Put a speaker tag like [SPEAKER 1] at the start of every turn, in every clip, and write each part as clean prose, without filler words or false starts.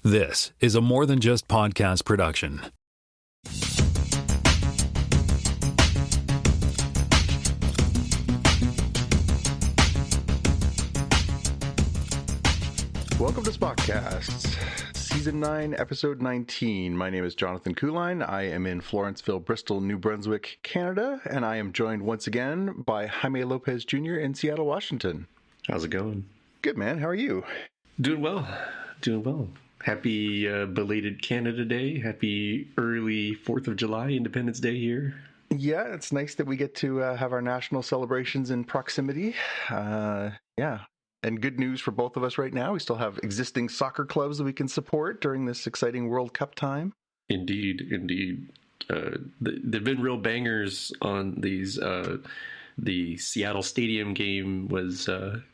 [SPEAKER 1] This is a More Than Just Podcast production.
[SPEAKER 2] Welcome to Spotcasts, Season 9, Episode 19. My name is Jonathan Kuline. I am in Florenceville, Bristol, New Brunswick, Canada, and I am joined once again by Jaime Lopez Jr. in Seattle, Washington.
[SPEAKER 3] How's it going?
[SPEAKER 2] Good, man. How are you?
[SPEAKER 3] Doing well. Happy belated Canada Day. Happy early 4th of July, Independence Day here.
[SPEAKER 2] Yeah, it's nice that we get to have our national celebrations in proximity. Yeah. And good news for both of us right now. We still have existing soccer clubs that we can support during this exciting World Cup time.
[SPEAKER 3] Indeed. There've been real bangers on these. The Seattle Stadium game was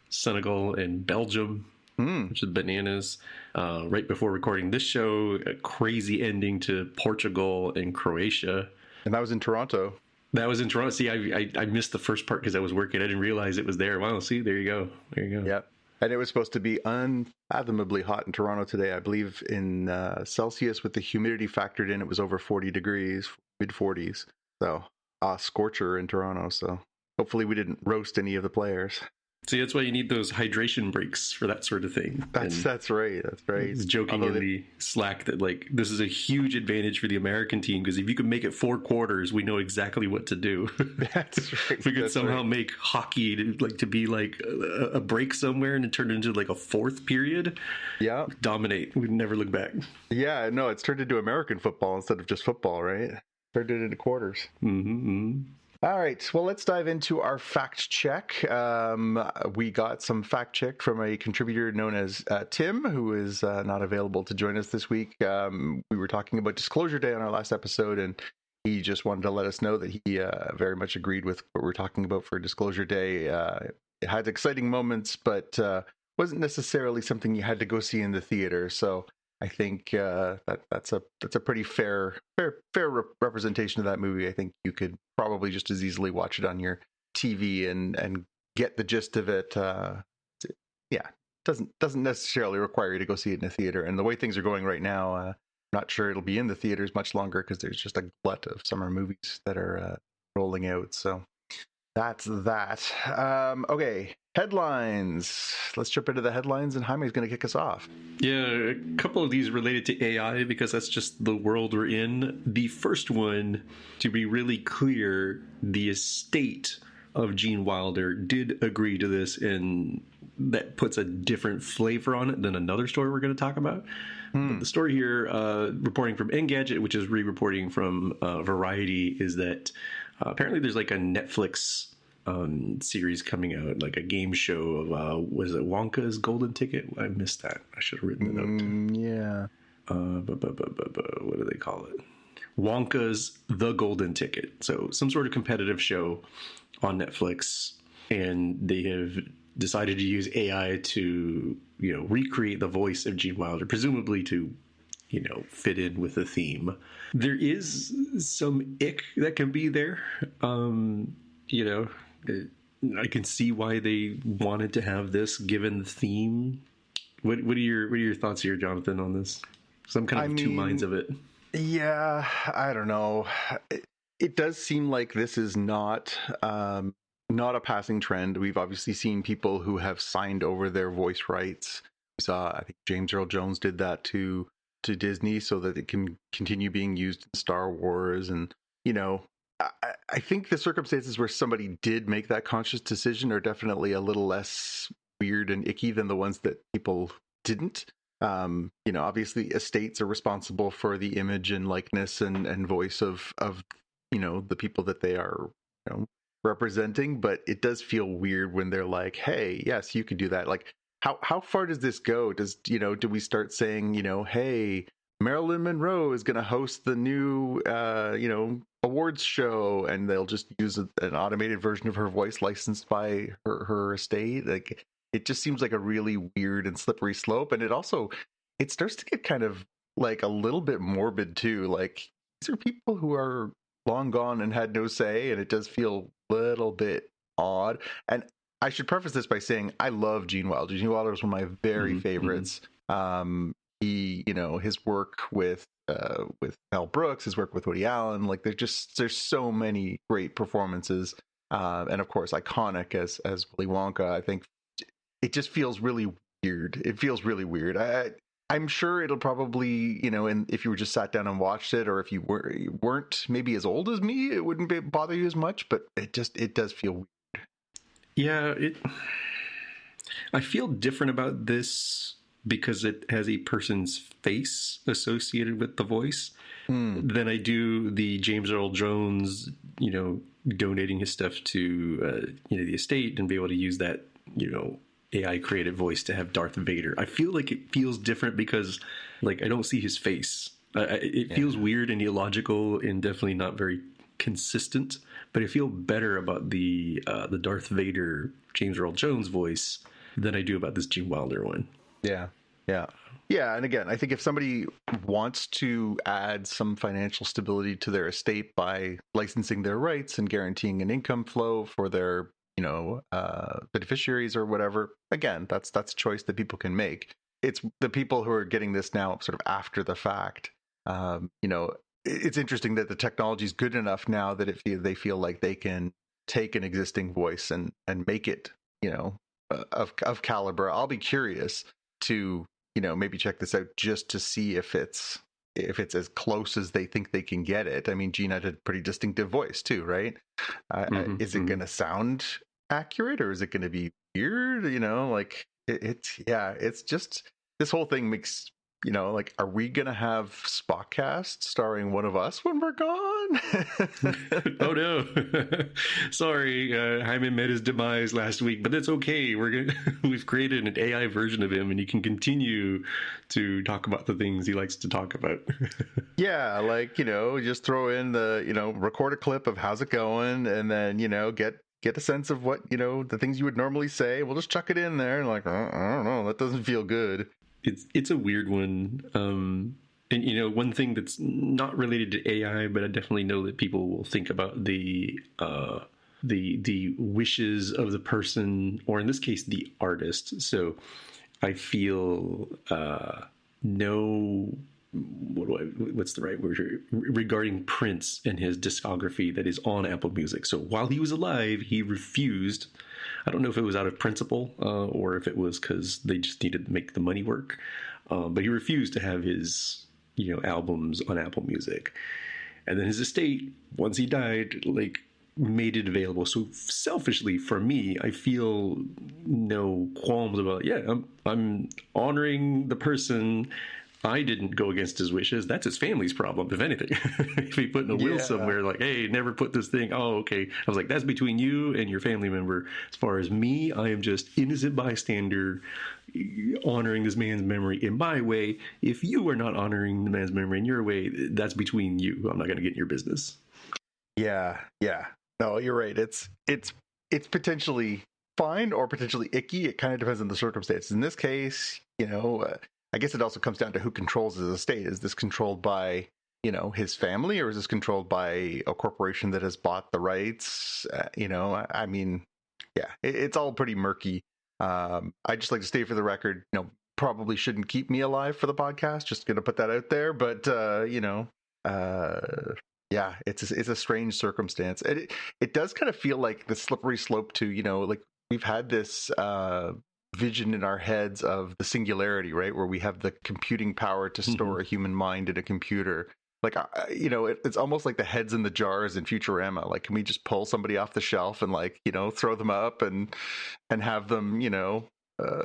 [SPEAKER 3] Senegal and Belgium, which is bananas. Right before recording this show, a crazy ending to Portugal and Croatia.
[SPEAKER 2] And that was in Toronto.
[SPEAKER 3] See, I missed the first part because I was working. I didn't realize it was there. Wow, see, there you go.
[SPEAKER 2] Yep. And it was supposed to be unfathomably hot in Toronto today. I believe in Celsius with the humidity factored in, it was over 40 degrees, mid-40s. So, scorcher in Toronto. So hopefully we didn't roast any of the players.
[SPEAKER 3] See, that's why you need those hydration breaks for that sort of thing.
[SPEAKER 2] That's right.
[SPEAKER 3] I was joking in the Slack that, like, this is a huge advantage for the American team because if you can make it 4 quarters, we know exactly what to do.
[SPEAKER 2] That's right.
[SPEAKER 3] If we could somehow make hockey to be like a break somewhere and turn it into like a 4th period.
[SPEAKER 2] Yeah.
[SPEAKER 3] Dominate. We'd never look back.
[SPEAKER 2] Yeah, no, it's turned into American football instead of just football, right? Turned it into quarters.
[SPEAKER 3] Mm-hmm.
[SPEAKER 2] All right, well, let's dive into our fact check. We got some fact check from a contributor known as Tim, who is not available to join us this week. We were talking about Disclosure Day on our last episode, and he just wanted to let us know that he very much agreed with what we're talking about for Disclosure Day. It had exciting moments, but wasn't necessarily something you had to go see in the theater. So I think that's a pretty fair representation of that movie. I think you could probably just as easily watch it on your TV and get the gist of it. Doesn't necessarily require you to go see it in a theater. And the way things are going right now, I'm not sure it'll be in the theaters much longer because there's just a glut of summer movies that are rolling out. So that's that. Okay. Headlines. Let's jump into the headlines, and Jaime's going to kick us off.
[SPEAKER 3] Yeah, a couple of these related to AI because that's just the world we're in. The first one, to be really clear, the estate of Gene Wilder did agree to this, and that puts a different flavor on it than another story we're going to talk about. But the story here, reporting from Engadget, which is re-reporting from Variety, is that apparently there's like a Netflix series coming out, like a game show of was it Wonka's Golden Ticket? I missed that. I should have written it out.
[SPEAKER 2] Yeah.
[SPEAKER 3] What do they call it? Wonka's The Golden Ticket. So some sort of competitive show on Netflix, and they have decided to use AI to, recreate the voice of Gene Wilder, presumably to, fit in with the theme. There is some ick that can be there. I can see why they wanted to have this given the theme. What are your thoughts here, Jonathan, on this? So I'm kind of two minds of it.
[SPEAKER 2] Yeah, I don't know. It does seem like this is not a passing trend. We've obviously seen people who have signed over their voice rights. We saw, I think James Earl Jones did that to Disney so that it can continue being used in Star Wars. And, I think the circumstances where somebody did make that conscious decision are definitely a little less weird and icky than the ones that people didn't. Obviously estates are responsible for the image and likeness and voice of the people that they are, representing, but it does feel weird when they're like, hey, yes, you could do that. Like, how far does this go? Do we start saying, hey, Marilyn Monroe is going to host the new, awards show, and they'll just use an automated version of her voice licensed by her estate? Like, it just seems like a really weird and slippery slope. And it starts to get kind of like a little bit morbid too. Like, these are people who are long gone and had no say, and it does feel a little bit odd. And I should preface this by saying I love Gene Wilder. Gene Wilder is one of my very favorites. his work with Mel Brooks, his work with Woody Allen. Like there's so many great performances, and of course iconic as Willy Wonka. I think it just feels really weird. It feels really weird. I'm sure it'll probably, and if you were just sat down and watched it, or if you weren't maybe as old as me, it wouldn't bother you as much. But it does feel weird.
[SPEAKER 3] Yeah, I feel different about this because it has a person's face associated with the voice than I do the James Earl Jones, donating his stuff to the estate and be able to use that, AI created voice to have Darth Vader. I feel like it feels different because I don't see his face. It feels weird and illogical and definitely not very consistent, but I feel better about the Darth Vader James Earl Jones voice than I do about this Gene Wilder one.
[SPEAKER 2] Yeah. And again, I think if somebody wants to add some financial stability to their estate by licensing their rights and guaranteeing an income flow for their beneficiaries or whatever, again, that's a choice that people can make. It's the people who are getting this now sort of after the fact. It's interesting that the technology is good enough now that they feel like they can take an existing voice and make it, of caliber. I'll be curious to, maybe check this out just to see if it's as close as they think they can get it. I mean, Gene had a pretty distinctive voice too, right? Is it going to sound accurate or is it going to be weird? It's just, this whole thing makes, are we going to have Spockcast starring one of us when we're gone?
[SPEAKER 3] Oh no. Sorry, Jaime met his demise last week, but that's okay. We've created an AI version of him and he can continue to talk about the things he likes to talk about.
[SPEAKER 2] Yeah, just throw in the, record a clip of how's it going and then, get a sense of what, the things you would normally say. We'll just chuck it in there and I don't know, that doesn't feel good.
[SPEAKER 3] It's a weird one. And, one thing that's not related to AI, but I definitely know that people will think about the wishes of the person, or in this case, the artist. So I feel what's the right word regarding Prince and his discography that is on Apple Music. So while he was alive, he refused. I don't know if it was out of principle or if it was because they just needed to make the money work. But he refused to have his, albums on Apple Music. And then his estate, once he died, made it available. So selfishly for me, I feel no qualms about, I'm honoring the person. I didn't go against his wishes. That's his family's problem, if anything. If he put in a will somewhere hey, never put this thing. Oh, okay. I was like, that's between you and your family member. As far as me, I am just innocent bystander honoring this man's memory in my way. If you are not honoring the man's memory in your way, that's between you. I'm not going to get in your business.
[SPEAKER 2] Yeah. No, you're right. It's potentially fine or potentially icky. It kind of depends on the circumstances. In this case, I guess it also comes down to who controls his estate. Is this controlled by, his family, or is this controlled by a corporation that has bought the rights? It's all pretty murky. I just like to state for the record, probably shouldn't keep me alive for the podcast. Just going to put that out there. But, it's a strange circumstance. It does kind of feel like the slippery slope to, we've had this vision in our heads of the singularity, right? Where we have the computing power to store a human mind in a computer. It's almost like the heads in the jars in Futurama. Can we just pull somebody off the shelf and throw them up and have them, a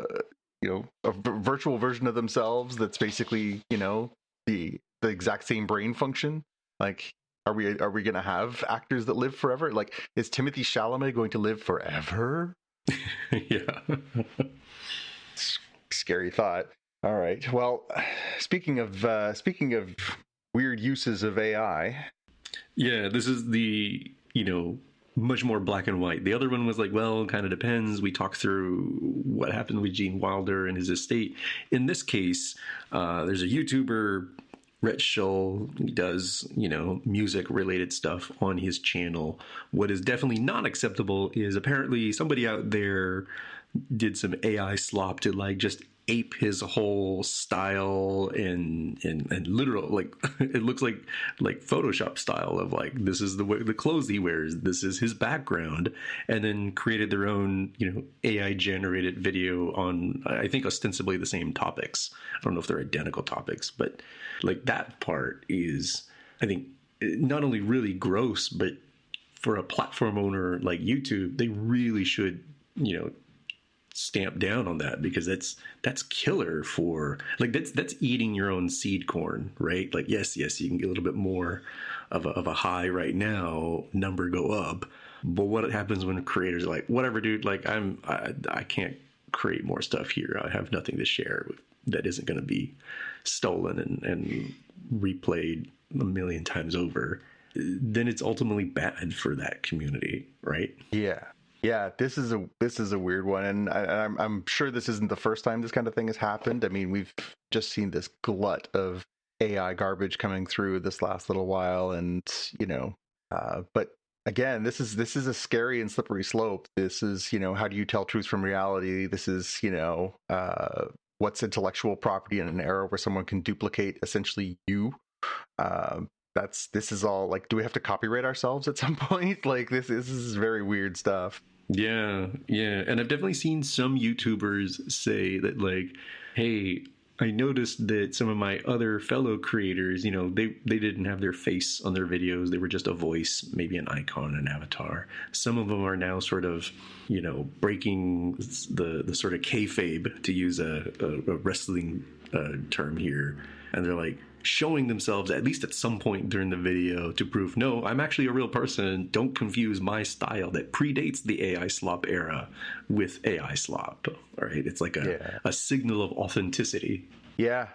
[SPEAKER 2] virtual version of themselves that's basically, the exact same brain function? Are we going to have actors that live forever? Is Timothée Chalamet going to live forever?
[SPEAKER 3] Yeah.
[SPEAKER 2] Scary thought. All right. Well, speaking of weird uses of AI.
[SPEAKER 3] Yeah, this is the, much more black and white. The other one was kind of depends. We talked through what happened with Gene Wilder and his estate. In this case, there's a YouTuber, Rhett Shull. He does, music related stuff on his channel. What is definitely not acceptable is apparently somebody out there did some AI slop to just ape his whole style and literal, like it looks like Photoshop style of like, this is the way the clothes he wears, this is his background, and then created their own, AI generated video on, I think, ostensibly the same topics. I don't know if they're identical topics, but like that part is, I think, not only really gross, but for a platform owner like YouTube, they really should, stamp down on that, because that's killer for, like, that's eating your own seed corn, right? Like, yes, you can get a little bit more of a high right now, number go up, but what happens when creators are like, whatever, dude, like I can't create more stuff here. I have nothing to share that isn't going to be stolen and replayed a million times over. Then it's ultimately bad for that community, right?
[SPEAKER 2] Yeah, this is a weird one, and I'm sure this isn't the first time this kind of thing has happened. I mean, we've just seen this glut of AI garbage coming through this last little while, and but again, this is a scary and slippery slope. This is, how do you tell truth from reality? This is, what's intellectual property in an era where someone can duplicate essentially you. This is all like, do we have to copyright ourselves at some point? Like, this is very weird stuff.
[SPEAKER 3] Yeah. And I've definitely seen some YouTubers say that, like, hey, I noticed that some of my other fellow creators, they didn't have their face on their videos. They were just a voice, maybe an icon, an avatar. Some of them are now sort of, breaking the sort of kayfabe, to use a wrestling term here. And they're like showing themselves, at least at some point during the video, to prove, no, I'm actually a real person. Don't confuse my style that predates the AI slop era with AI slop. All right. It's like a signal of authenticity.
[SPEAKER 2] Yeah.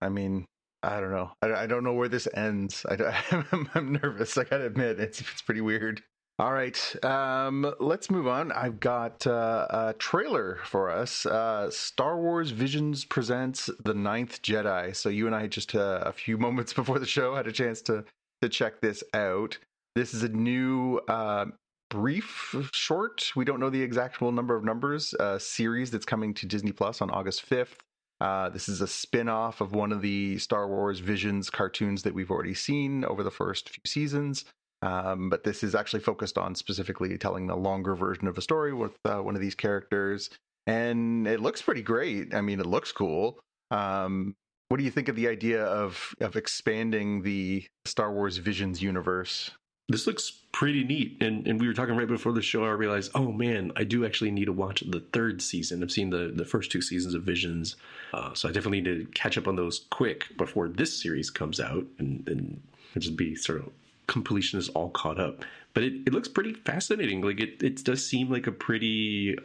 [SPEAKER 2] I mean, I don't know. I don't know where this ends. I'm nervous. I gotta admit, it's pretty weird. All right, let's move on. I've got a trailer for us. Star Wars Visions presents The Ninth Jedi. So you and I just a few moments before the show had a chance to check this out. This is a new brief short. We don't know the exact number of numbers. Series that's coming to Disney Plus on August 5th. This is a spin-off of one of the Star Wars Visions cartoons that we've already seen over the first few seasons. But this is actually focused on specifically telling the longer version of a story with one of these characters. And it looks pretty great. I mean, it looks cool. What do you think of the idea of expanding the Star Wars Visions universe?
[SPEAKER 3] This looks pretty neat. And we were talking right before the show. I realized, oh man, I do actually need to watch the third season. I've seen the first two seasons of Visions. So I definitely need to catch up on those quick before this series comes out and just be sort of completion is all caught up. But it looks pretty fascinating. Like it does seem like a pretty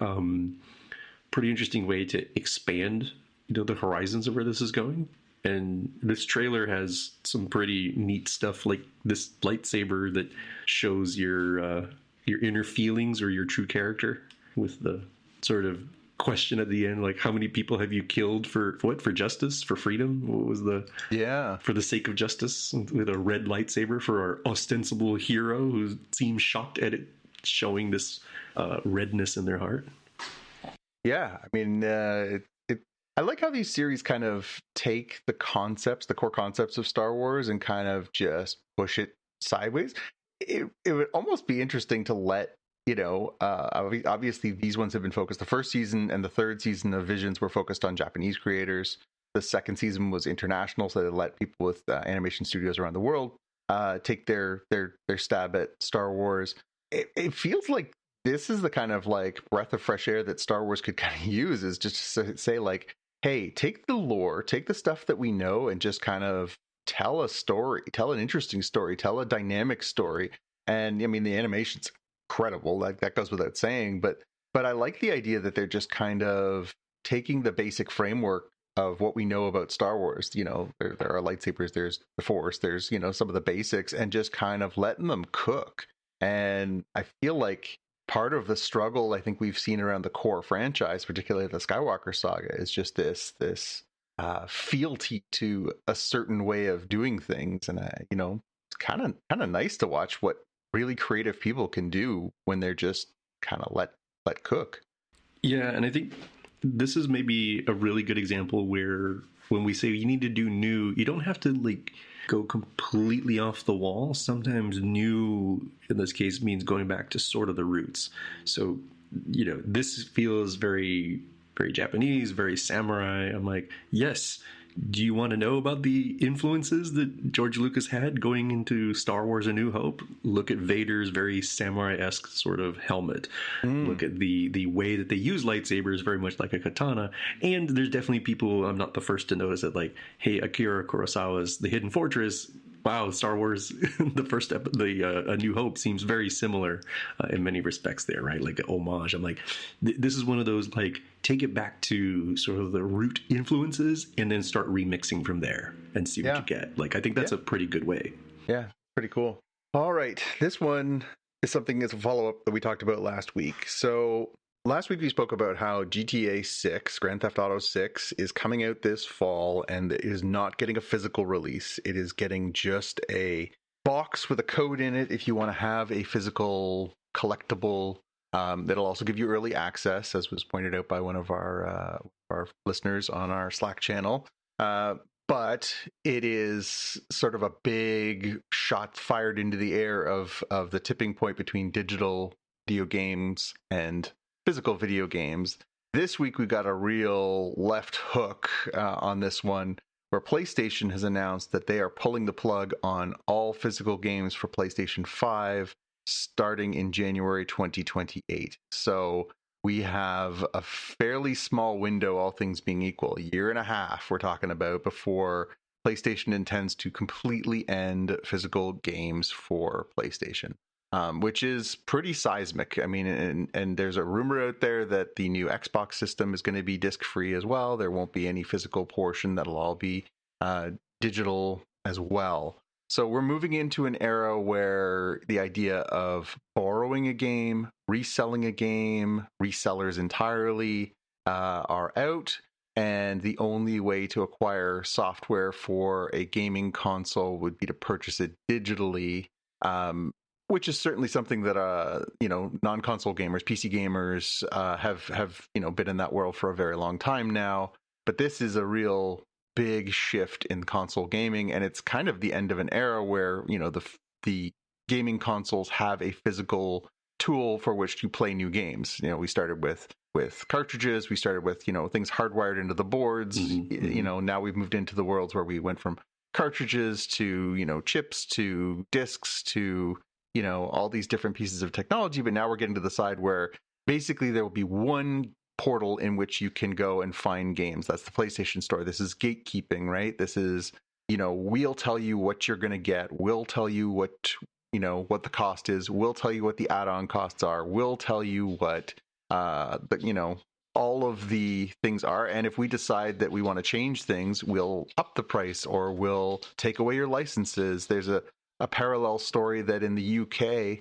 [SPEAKER 3] interesting way to expand the horizons of where this is going. And this trailer has some pretty neat stuff, like this lightsaber that shows your inner feelings or your true character, with the sort of question at the end, like, how many people have you killed for what? For justice, for freedom? What was for the sake of justice, with a red lightsaber for our ostensible hero who seems shocked at it showing this redness in their heart.
[SPEAKER 2] Yeah, I mean, I like how these series kind of take the core concepts of Star Wars, and kind of just push it sideways. It would almost be interesting to let, obviously these ones have been focused. The first season and the third season of Visions were focused on Japanese creators. The second season was international, so they let people with animation studios around the world take their stab at Star Wars. It feels like this is the kind of like breath of fresh air that Star Wars could kind of use, is just to say like, hey, take the lore, take the stuff that we know, and just kind of tell a story, tell an interesting story, tell a dynamic story. And I mean, the animation's incredible, like that goes without saying, but I like the idea that they're just kind of taking the basic framework of what we know about Star Wars. There are lightsabers, there's the Force, there's some of the basics, and just kind of letting them cook. And I feel like part of the struggle I think we've seen around the core franchise, particularly the Skywalker saga, is just this fealty to a certain way of doing things. And it's kind of nice to watch what really creative people can do when they're just kind of let cook.
[SPEAKER 3] Yeah, and I think this is maybe a really good example where when we say you need to do new, you don't have to like go completely off the wall. Sometimes new, in this case, means going back to sort of the roots. So, this feels very, very Japanese, very samurai. I'm like, yes. Do you want to know about the influences that George Lucas had going into Star Wars A New Hope? Look at Vader's very samurai-esque sort of helmet. Look at the way that they use lightsabers, very much like a katana. And there's definitely people, I'm not the first to notice it, like, hey, Akira Kurosawa's The Hidden Fortress, wow, Star Wars, the first step, A New Hope seems very similar in many respects there, right? Like an homage. I'm like, this is one of those, like, take it back to sort of the root influences and then start remixing from there and see what you get. Like, I think that's a pretty good way.
[SPEAKER 2] Yeah, pretty cool. All right. This one is something that's a follow-up that we talked about last week. So last week we spoke about how GTA 6, Grand Theft Auto 6, is coming out this fall and it is not getting a physical release. It is getting just a box with a code in it if you want to have a physical collectible. That'll also give you early access, as was pointed out by one of our listeners on our Slack channel. But it is sort of a big shot fired into the air of the tipping point between digital video games and physical video games. This week we got a real left hook on this one, where PlayStation has announced that they are pulling the plug on all physical games for PlayStation 5 starting in January 2028. So we have a fairly small window, all things being equal, a year and a half we're talking about, before PlayStation intends to completely end physical games for PlayStation, which is pretty seismic. I mean, and there's a rumor out there that the new Xbox system is going to be disc-free as well. There won't be any physical portion. That'll all be digital as well. So we're moving into an era where the idea of borrowing a game, reselling a game, resellers entirely are out. And the only way to acquire software for a gaming console would be to purchase it digitally, which is certainly something that non-console gamers, PC gamers have been in that world for a very long time now. But this is a real big shift in console gaming, and it's kind of the end of an era where the gaming consoles have a physical tool for which to play new games. We started with cartridges, we started with things hardwired into the boards. Now we've moved into the worlds where we went from cartridges to chips to discs to all these different pieces of technology. But now we're getting to the side where basically there will be one portal in which you can go and find games. That's the PlayStation Store. This is gatekeeping, right? This is, we'll tell you what you're going to get. We'll tell you what the cost is. We'll tell you what the add-on costs are. We'll tell you what, all of the things are. And if we decide that we want to change things, we'll up the price or we'll take away your licenses. There's a parallel story that in the UK,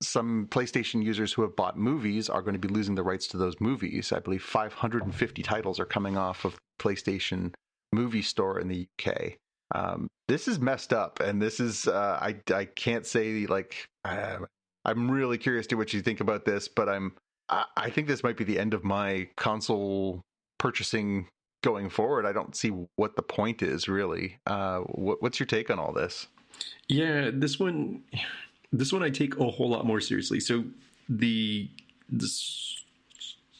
[SPEAKER 2] some PlayStation users who have bought movies are going to be losing the rights to those movies. I believe 550 titles are coming off of PlayStation Movie Store in the UK. This is messed up, and this is I can't say, like, I'm really curious to what you think about this, but I think this might be the end of my console purchasing going forward. I don't see what the point is, really. What's your take on all this?
[SPEAKER 3] Yeah, this one I take a whole lot more seriously. So this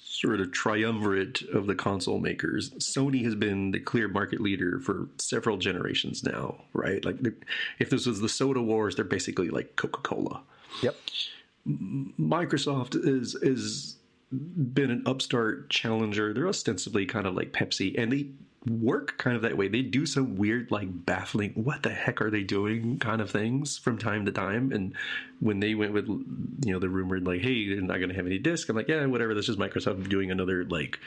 [SPEAKER 3] sort of triumvirate of the console makers, Sony has been the clear market leader for several generations now, right? Like, if this was the soda wars, they're basically like Coca-Cola.
[SPEAKER 2] Yep.
[SPEAKER 3] Microsoft is been an upstart challenger. They're ostensibly kind of like Pepsi, and they work kind of that way. They do some weird, like, baffling, what the heck are they doing kind of things from time to time. And when they went with, the rumored, like, hey, they're not going to have any disc, I'm like, yeah, whatever, that's just Microsoft doing another, like,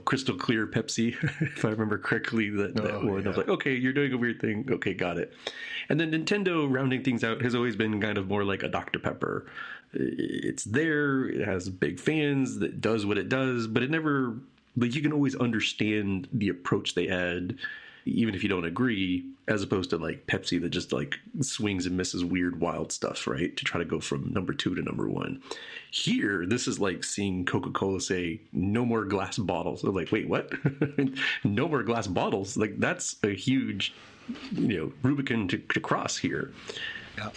[SPEAKER 3] crystal clear Pepsi, if I remember correctly, that one. Yeah. I was like, okay, you're doing a weird thing. Okay, got it. And then Nintendo, rounding things out, has always been kind of more like a Dr. Pepper. It's there, it has big fans, that does what it does, but it never, like, you can always understand the approach they had even if you don't agree, as opposed to like Pepsi that just like swings and misses weird, wild stuff, right? To try to go from number 2 to number 1. Here, this is like seeing Coca-Cola say, no more glass bottles. They're like, wait, what? No more glass bottles? Like, that's a huge, Rubicon to cross here. Yeah.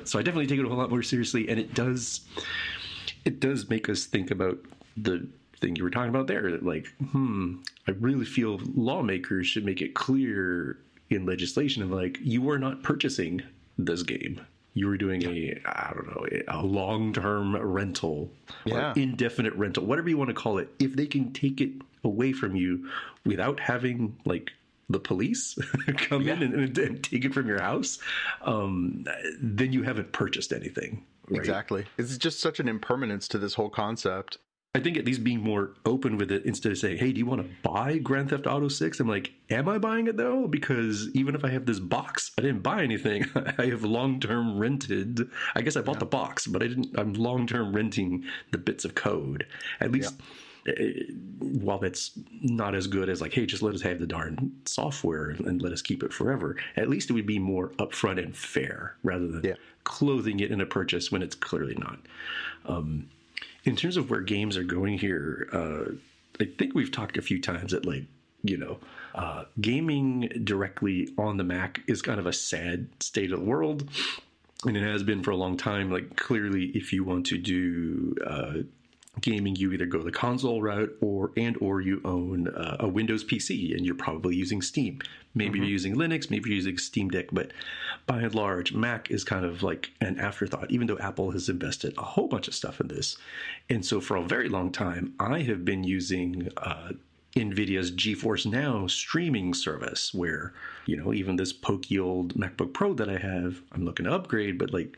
[SPEAKER 3] So I definitely take it a whole lot more seriously, and it does make us think about the thing you were talking about there. Like, I really feel lawmakers should make it clear in legislation of like, you are not purchasing this game. You were doing a long-term rental or indefinite rental, whatever you want to call it. If they can take it away from you without having like the police come in and take it from your house, then you haven't purchased anything. Right?
[SPEAKER 2] Exactly. It's just such an impermanence to this whole concept.
[SPEAKER 3] I think at least being more open with it instead of saying, hey, do you want to buy Grand Theft Auto 6? I'm like, am I buying it though? Because even if I have this box, I didn't buy anything. I have long-term rented. I guess I bought the box, but I'm long-term renting the bits of code. At least while that's not as good as like, hey, just let us have the darn software and let us keep it forever. At least it would be more upfront and fair rather than clothing it in a purchase when it's clearly not. In terms of where games are going here, I think we've talked a few times that like, gaming directly on the Mac is kind of a sad state of the world. And it has been for a long time. Like clearly, if you want to do gaming, you either go the console route or you own a Windows PC and you're probably using Steam. Maybe you're using Linux, maybe you're using Steam Deck, but by and large, Mac is kind of like an afterthought, even though Apple has invested a whole bunch of stuff in this. And so for a very long time, I have been using NVIDIA's GeForce Now streaming service where, even this pokey old MacBook Pro that I have, I'm looking to upgrade, but like,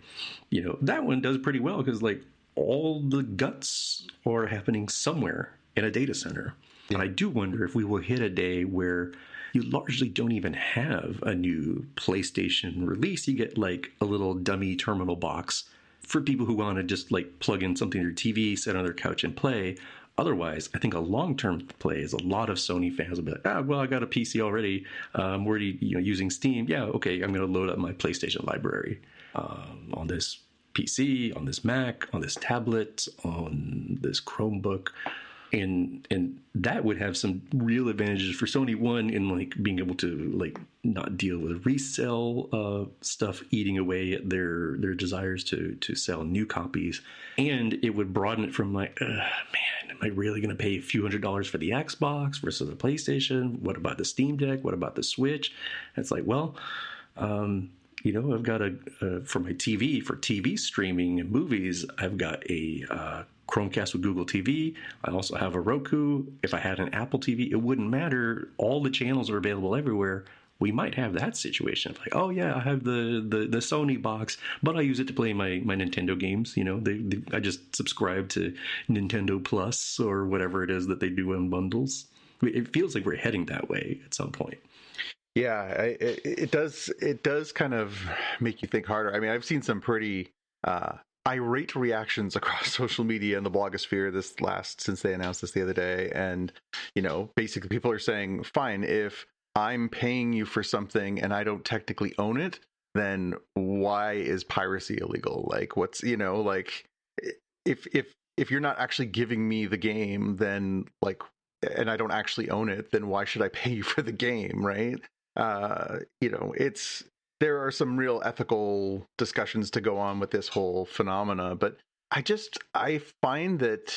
[SPEAKER 3] that one does pretty well because like all the guts are happening somewhere in a data center. And I do wonder if we will hit a day where you largely don't even have a new PlayStation release. You get like a little dummy terminal box for people who want to just like plug in something to their TV, sit on their couch and play. Otherwise, I think a long-term play is a lot of Sony fans will be like, well, I got a PC already. I'm already using Steam. Yeah, okay, I'm going to load up my PlayStation library on this PC, on this Mac, on this tablet, on this Chromebook. And that would have some real advantages for Sony. One, in like being able to like not deal with resale stuff eating away at their desires to sell new copies, and it would broaden it from like, man, am I really going to pay a few $100s for the Xbox versus the PlayStation? What about the Steam Deck? What about the Switch? And it's like, well, I've got for my TV, for TV streaming and movies, I've got a Chromecast with Google TV. I also have a Roku. If I had an Apple TV, it wouldn't matter. All the channels are available everywhere. We might have that situation. Like, oh yeah, I have the Sony box, but I use it to play my Nintendo games. I just subscribe to Nintendo Plus or whatever it is that they do in bundles. It feels like we're heading that way at some point.
[SPEAKER 2] Yeah, it does kind of make you think harder. I mean, I've seen some pretty irate reactions across social media and the blogosphere since they announced this the other day. And, basically people are saying, fine, if I'm paying you for something and I don't technically own it, then why is piracy illegal? Like, what's, like if you're not actually giving me the game, then like, and I don't actually own it, then why should I pay you for the game? Right. There are some real ethical discussions to go on with this whole phenomena, but I find that,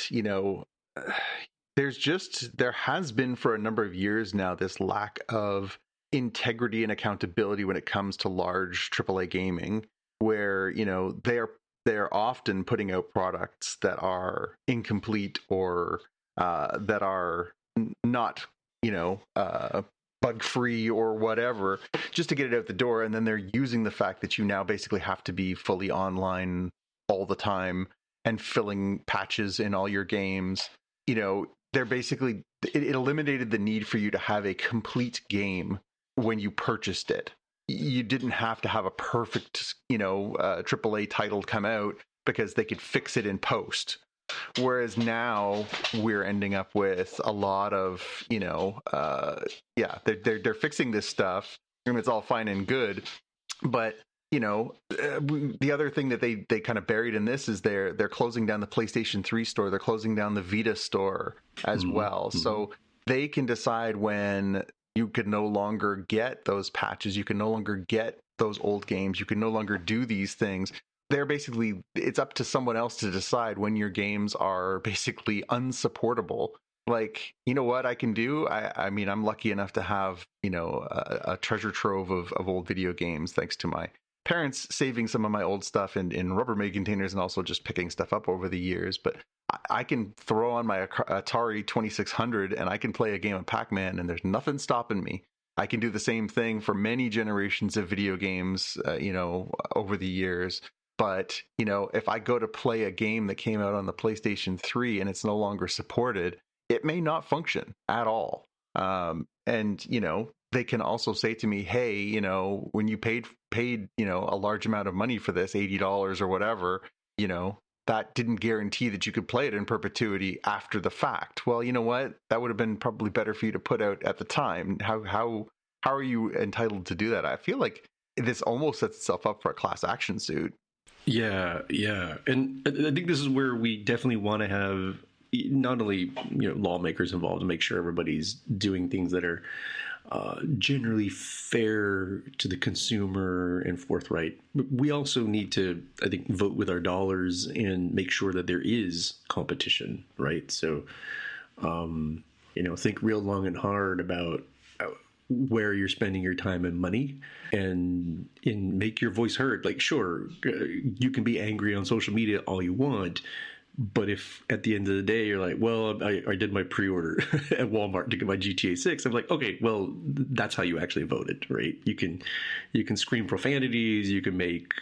[SPEAKER 2] there has been for a number of years now this lack of integrity and accountability when it comes to large AAA gaming, where, they're often putting out products that are incomplete or that are not, bug-free or whatever, just to get it out the door. And then they're using the fact that you now basically have to be fully online all the time and filling patches in all your games. They're basically, it eliminated the need for you to have a complete game when you purchased it. You didn't have to have a perfect, AAA title come out because they could fix it in post. Whereas now we're ending up with a lot of, they're fixing this stuff, and it's all fine and good, but the other thing that they kind of buried in this is they're closing down the PlayStation 3 store, they're closing down the Vita store as well. So they can decide when you could no longer get those patches, you can no longer get those old games, you can no longer do these things. They're basically, it's up to someone else to decide when your games are basically unsupportable. Like, you know what I can do? I mean, I'm lucky enough to have, a treasure trove of old video games, thanks to my parents saving some of my old stuff in Rubbermaid containers and also just picking stuff up over the years. But I can throw on my Atari 2600 and I can play a game of Pac-Man and there's nothing stopping me. I can do the same thing for many generations of video games, over the years. But, if I go to play a game that came out on the PlayStation 3 and it's no longer supported, it may not function at all. And they can also say to me, hey, when you paid, a large amount of money for this, $80 or whatever, that didn't guarantee that you could play it in perpetuity after the fact. Well, you know what? That would have been probably better for you to put out at the time. How are you entitled to do that? I feel like this almost sets itself up for a class action suit.
[SPEAKER 3] Yeah. And I think this is where we definitely want to have not only lawmakers involved to make sure everybody's doing things that are generally fair to the consumer and forthright. But we also need to, I think, vote with our dollars and make sure that there is competition, right? So, think real long and hard about where you're spending your time and money, and make your voice heard. Like, sure, you can be angry on social media all you want, but if at the end of the day you're like, well, I did my pre-order at Walmart to get my GTA 6, I'm like, okay, well, that's how you actually voted, right? You can scream profanities, you can make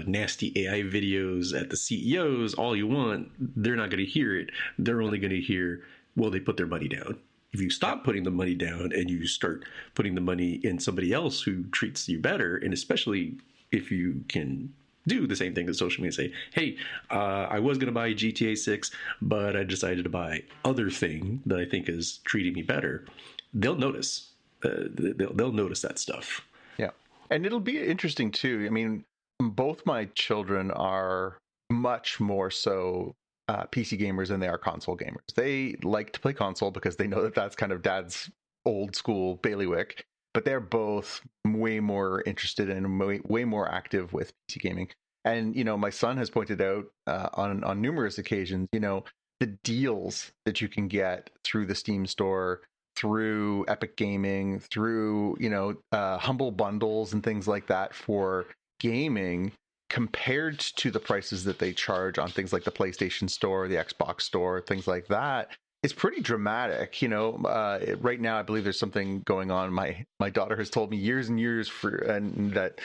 [SPEAKER 3] nasty AI videos at the CEOs all you want. They're not going to hear it. They're only going to hear, well, they put their money down. If you stop putting the money down and you start putting the money in somebody else who treats you better, and especially if you can do the same thing as social media, say, hey, I was going to buy GTA 6, but I decided to buy other thing that I think is treating me better, they'll notice. They'll notice that stuff.
[SPEAKER 2] Yeah. And it'll be interesting too. I mean, both my children are much more so PC gamers than they are console gamers. They like to play console because they know that that's kind of dad's old school bailiwick, but they're both way more interested and way more active with PC gaming. And, my son has pointed out on numerous occasions, the deals that you can get through the Steam store, through Epic Gaming, through, humble bundles and things like that for gaming, compared to the prices that they charge on things like the PlayStation Store, the Xbox Store, things like that. It's pretty dramatic. Right now, I believe there's something going on. My daughter has told me years and years that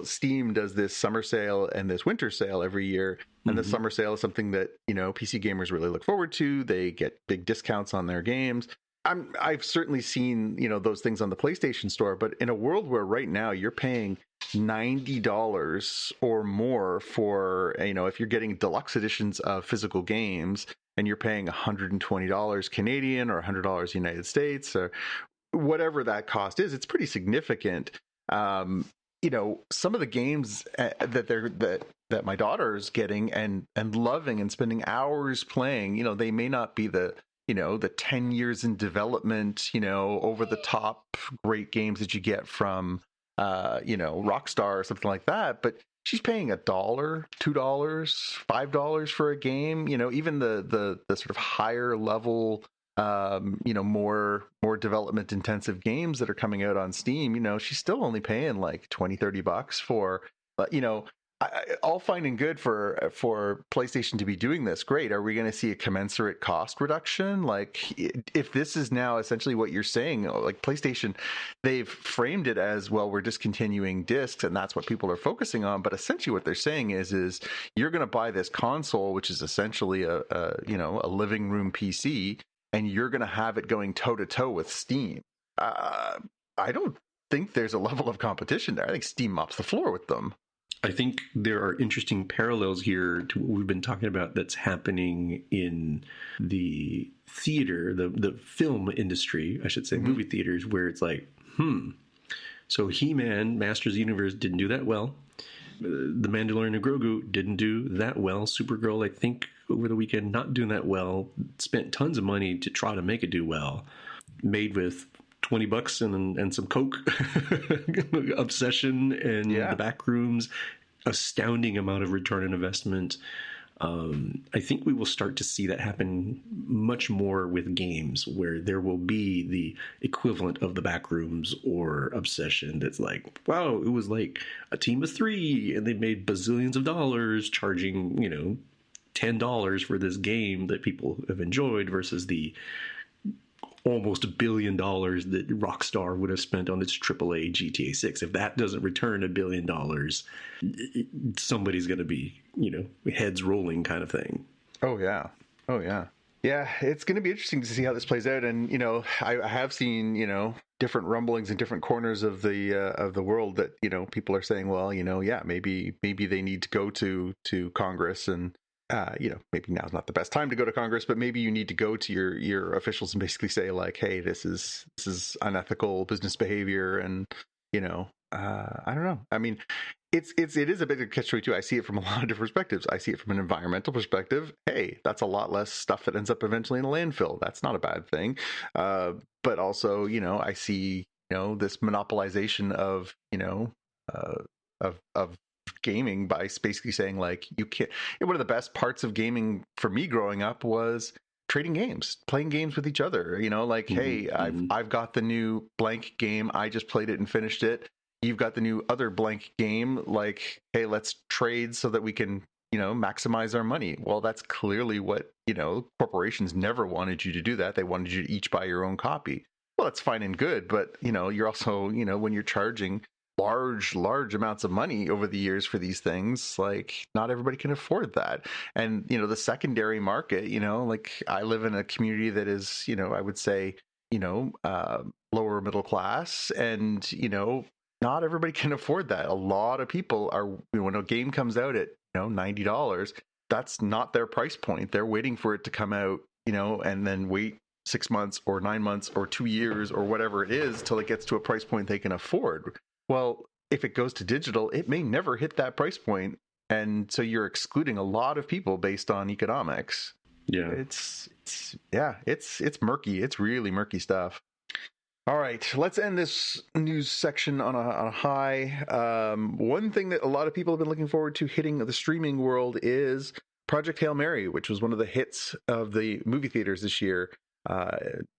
[SPEAKER 2] Steam does this summer sale and this winter sale every year. And the summer sale is something that PC gamers really look forward to. They get big discounts on their games. I've certainly seen those things on the PlayStation Store, but in a world where right now you're paying $90 or more for if you're getting deluxe editions of physical games, and you're paying $120 Canadian or $100 United States or whatever that cost is, it's pretty significant. Some of the games that my daughter's getting and loving and spending hours playing, they may not be the 10 years in development, over the top great games that you get from Rockstar or something like that, but she's paying $1, $2, $5 for a game. Even the sort of higher level, more development intensive games that are coming out on Steam. She's still only paying like $20-$30 for. All fine and good for PlayStation to be doing this. Great. Are we going to see a commensurate cost reduction? Like, if this is now essentially what you're saying, like PlayStation, they've framed it as, well, we're discontinuing discs and that's what people are focusing on. But essentially what they're saying is you're going to buy this console, which is essentially a living room PC, and you're going to have it going toe to toe with Steam. I don't think there's a level of competition there. I think Steam mops the floor with them.
[SPEAKER 3] I think there are interesting parallels here to what we've been talking about that's happening in the theater, the film industry, I should say, movie theaters, where it's like, so He-Man, Masters of the Universe didn't do that well. The Mandalorian and Grogu didn't do that well. Supergirl, I think, over the weekend, not doing that well. Spent tons of money to try to make it do well. Made with $20 and some Coke, Obsession, and the back rooms. Astounding amount of return on investment. I think we will start to see that happen much more with games, where there will be the equivalent of the backrooms or Obsession that's like, wow, it was like a team of 3 and they made bazillions of dollars charging, $10 for this game that people have enjoyed versus the almost $1 billion that Rockstar would have spent on its AAA GTA 6. If that doesn't return $1 billion, somebody's going to be, heads rolling kind of thing.
[SPEAKER 2] Oh, yeah. Yeah, it's going to be interesting to see how this plays out. And, I have seen, different rumblings in different corners of the world that, people are saying, well, maybe they need to go to Congress and, maybe now's not the best time to go to Congress, but maybe you need to go to your officials and basically say like, hey, this is unethical business behavior. And, I don't know. I mean, it is a bit of a catch-22. I see it from a lot of different perspectives. I see it from an environmental perspective. Hey, that's a lot less stuff that ends up eventually in a landfill. That's not a bad thing. But also, I see, this monopolization of, of gaming by basically saying like, you can't. One of the best parts of gaming for me growing up was trading games, playing games with each other. Hey, I've got the new blank game. I just played it and finished it. You've got the new other blank game. Like, hey, let's trade so that we can, maximize our money. Well, that's clearly what, corporations never wanted you to do that. They wanted you to each buy your own copy. Well, that's fine and good. But, you're also, when you're charging large amounts of money over the years for these things, like not everybody can afford that. And, the secondary market, like I live in a community that is, I would say, lower middle class, and, not everybody can afford that. A lot of people are, when a game comes out at, $90, that's not their price point. They're waiting for it to come out, and then wait 6 months or 9 months or 2 years or whatever it is till it gets to a price point they can afford. Well, if it goes to digital, it may never hit that price point. And so you're excluding a lot of people based on economics.
[SPEAKER 3] Yeah.
[SPEAKER 2] It's murky. It's really murky stuff. All right, let's end this news section on a high. One thing that a lot of people have been looking forward to hitting the streaming world is Project Hail Mary, which was one of the hits of the movie theaters this year.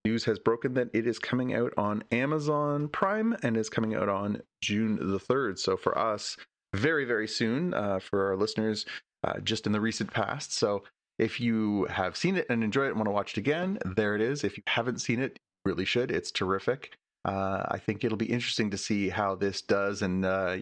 [SPEAKER 2] News has broken that it is coming out on Amazon Prime and is coming out on June the 3rd. So for us, very, very soon. For our listeners, just in the recent past. So if you have seen it and enjoy it and want to watch it again, there it is. If you haven't seen it, you really should. It's terrific. I think it'll be interesting to see how this does. And, a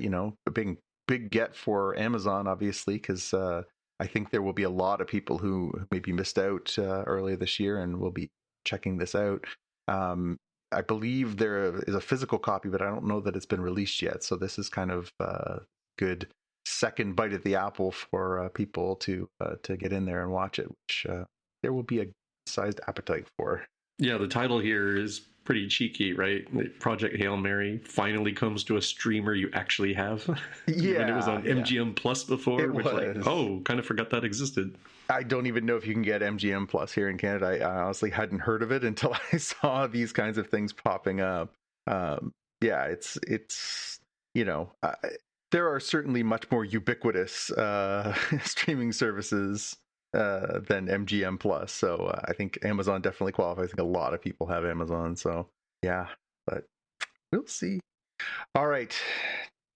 [SPEAKER 2] big get for Amazon, obviously, because I think there will be a lot of people who maybe missed out earlier this year and will be checking this out. I believe there is a physical copy, but I don't know that it's been released yet. So this is kind of a good second bite at the apple for people to get in there and watch it, which there will be a sized appetite for.
[SPEAKER 3] Yeah, the title here is pretty cheeky, right? Project Hail Mary finally comes to a streamer you actually have.
[SPEAKER 2] Yeah.
[SPEAKER 3] When it was on MGM Plus before, which kind of forgot that existed.
[SPEAKER 2] I don't even know if you can get MGM Plus here in Canada. I honestly hadn't heard of it until I saw these kinds of things popping up. It's there are certainly much more ubiquitous streaming services than MGM Plus. So I think Amazon definitely qualifies. I think a lot of people have Amazon. So yeah, but we'll see. All right.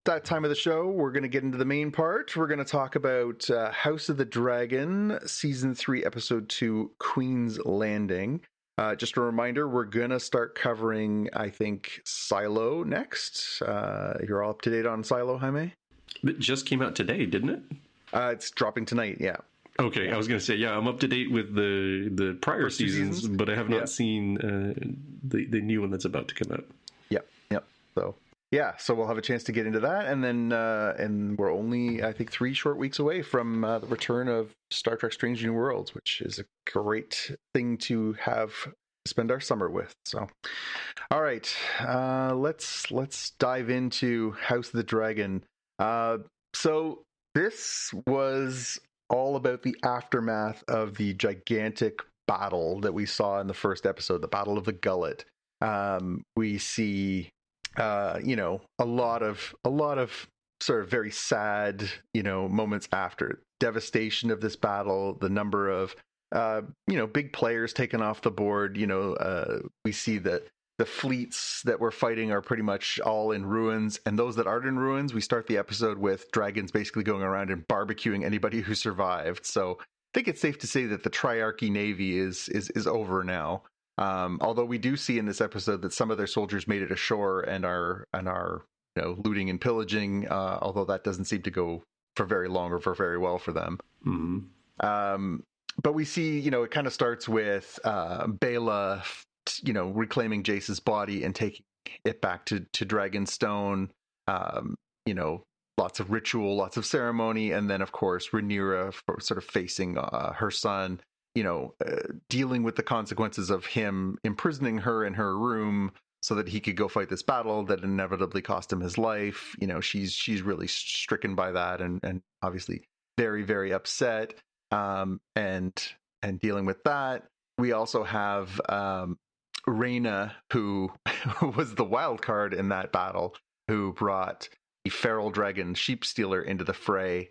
[SPEAKER 2] That time of the show, we're going to get into the main part. We're going to talk about House of the Dragon, Season 3, Episode 2, Queen's Landing. Just a reminder, we're going to start covering, I think, Silo next. You're all up to date on Silo, Jaime?
[SPEAKER 3] It just came out today, didn't it?
[SPEAKER 2] It's dropping tonight, yeah.
[SPEAKER 3] Okay, yeah. I was going to say, I'm up to date with the prior seasons, but I have not seen the new one that's about to come out.
[SPEAKER 2] Yep. So yeah, so we'll have a chance to get into that, and then and we're only, I think, 3 short weeks away from the return of Star Trek: Strange New Worlds, which is a great thing to have spend our summer with. So, all right, let's dive into House of the Dragon. So this was all about the aftermath of the gigantic battle that we saw in the first episode, the Battle of the Gullet. We see a lot of sort of very sad, moments after devastation of this battle, the number of big players taken off the board. We see that the fleets that we're fighting are pretty much all in ruins, and those that aren't in ruins, we start the episode with dragons basically going around and barbecuing anybody who survived. So I think it's safe to say that the Triarchy Navy is over now. Although we do see in this episode that some of their soldiers made it ashore and are looting and pillaging. Although that doesn't seem to go for very long or for very well for them.
[SPEAKER 3] Mm-hmm.
[SPEAKER 2] But we see, it kind of starts with Bela, reclaiming Jace's body and taking it back to Dragonstone. Lots of ritual, lots of ceremony, and then of course Rhaenyra sort of facing her son. Dealing with the consequences of him imprisoning her in her room so that he could go fight this battle that inevitably cost him his life. She's really stricken by that and obviously very, very upset. And dealing with that, we also have Rhaena, who was the wild card in that battle, who brought the feral dragon Sheep Stealer into the fray.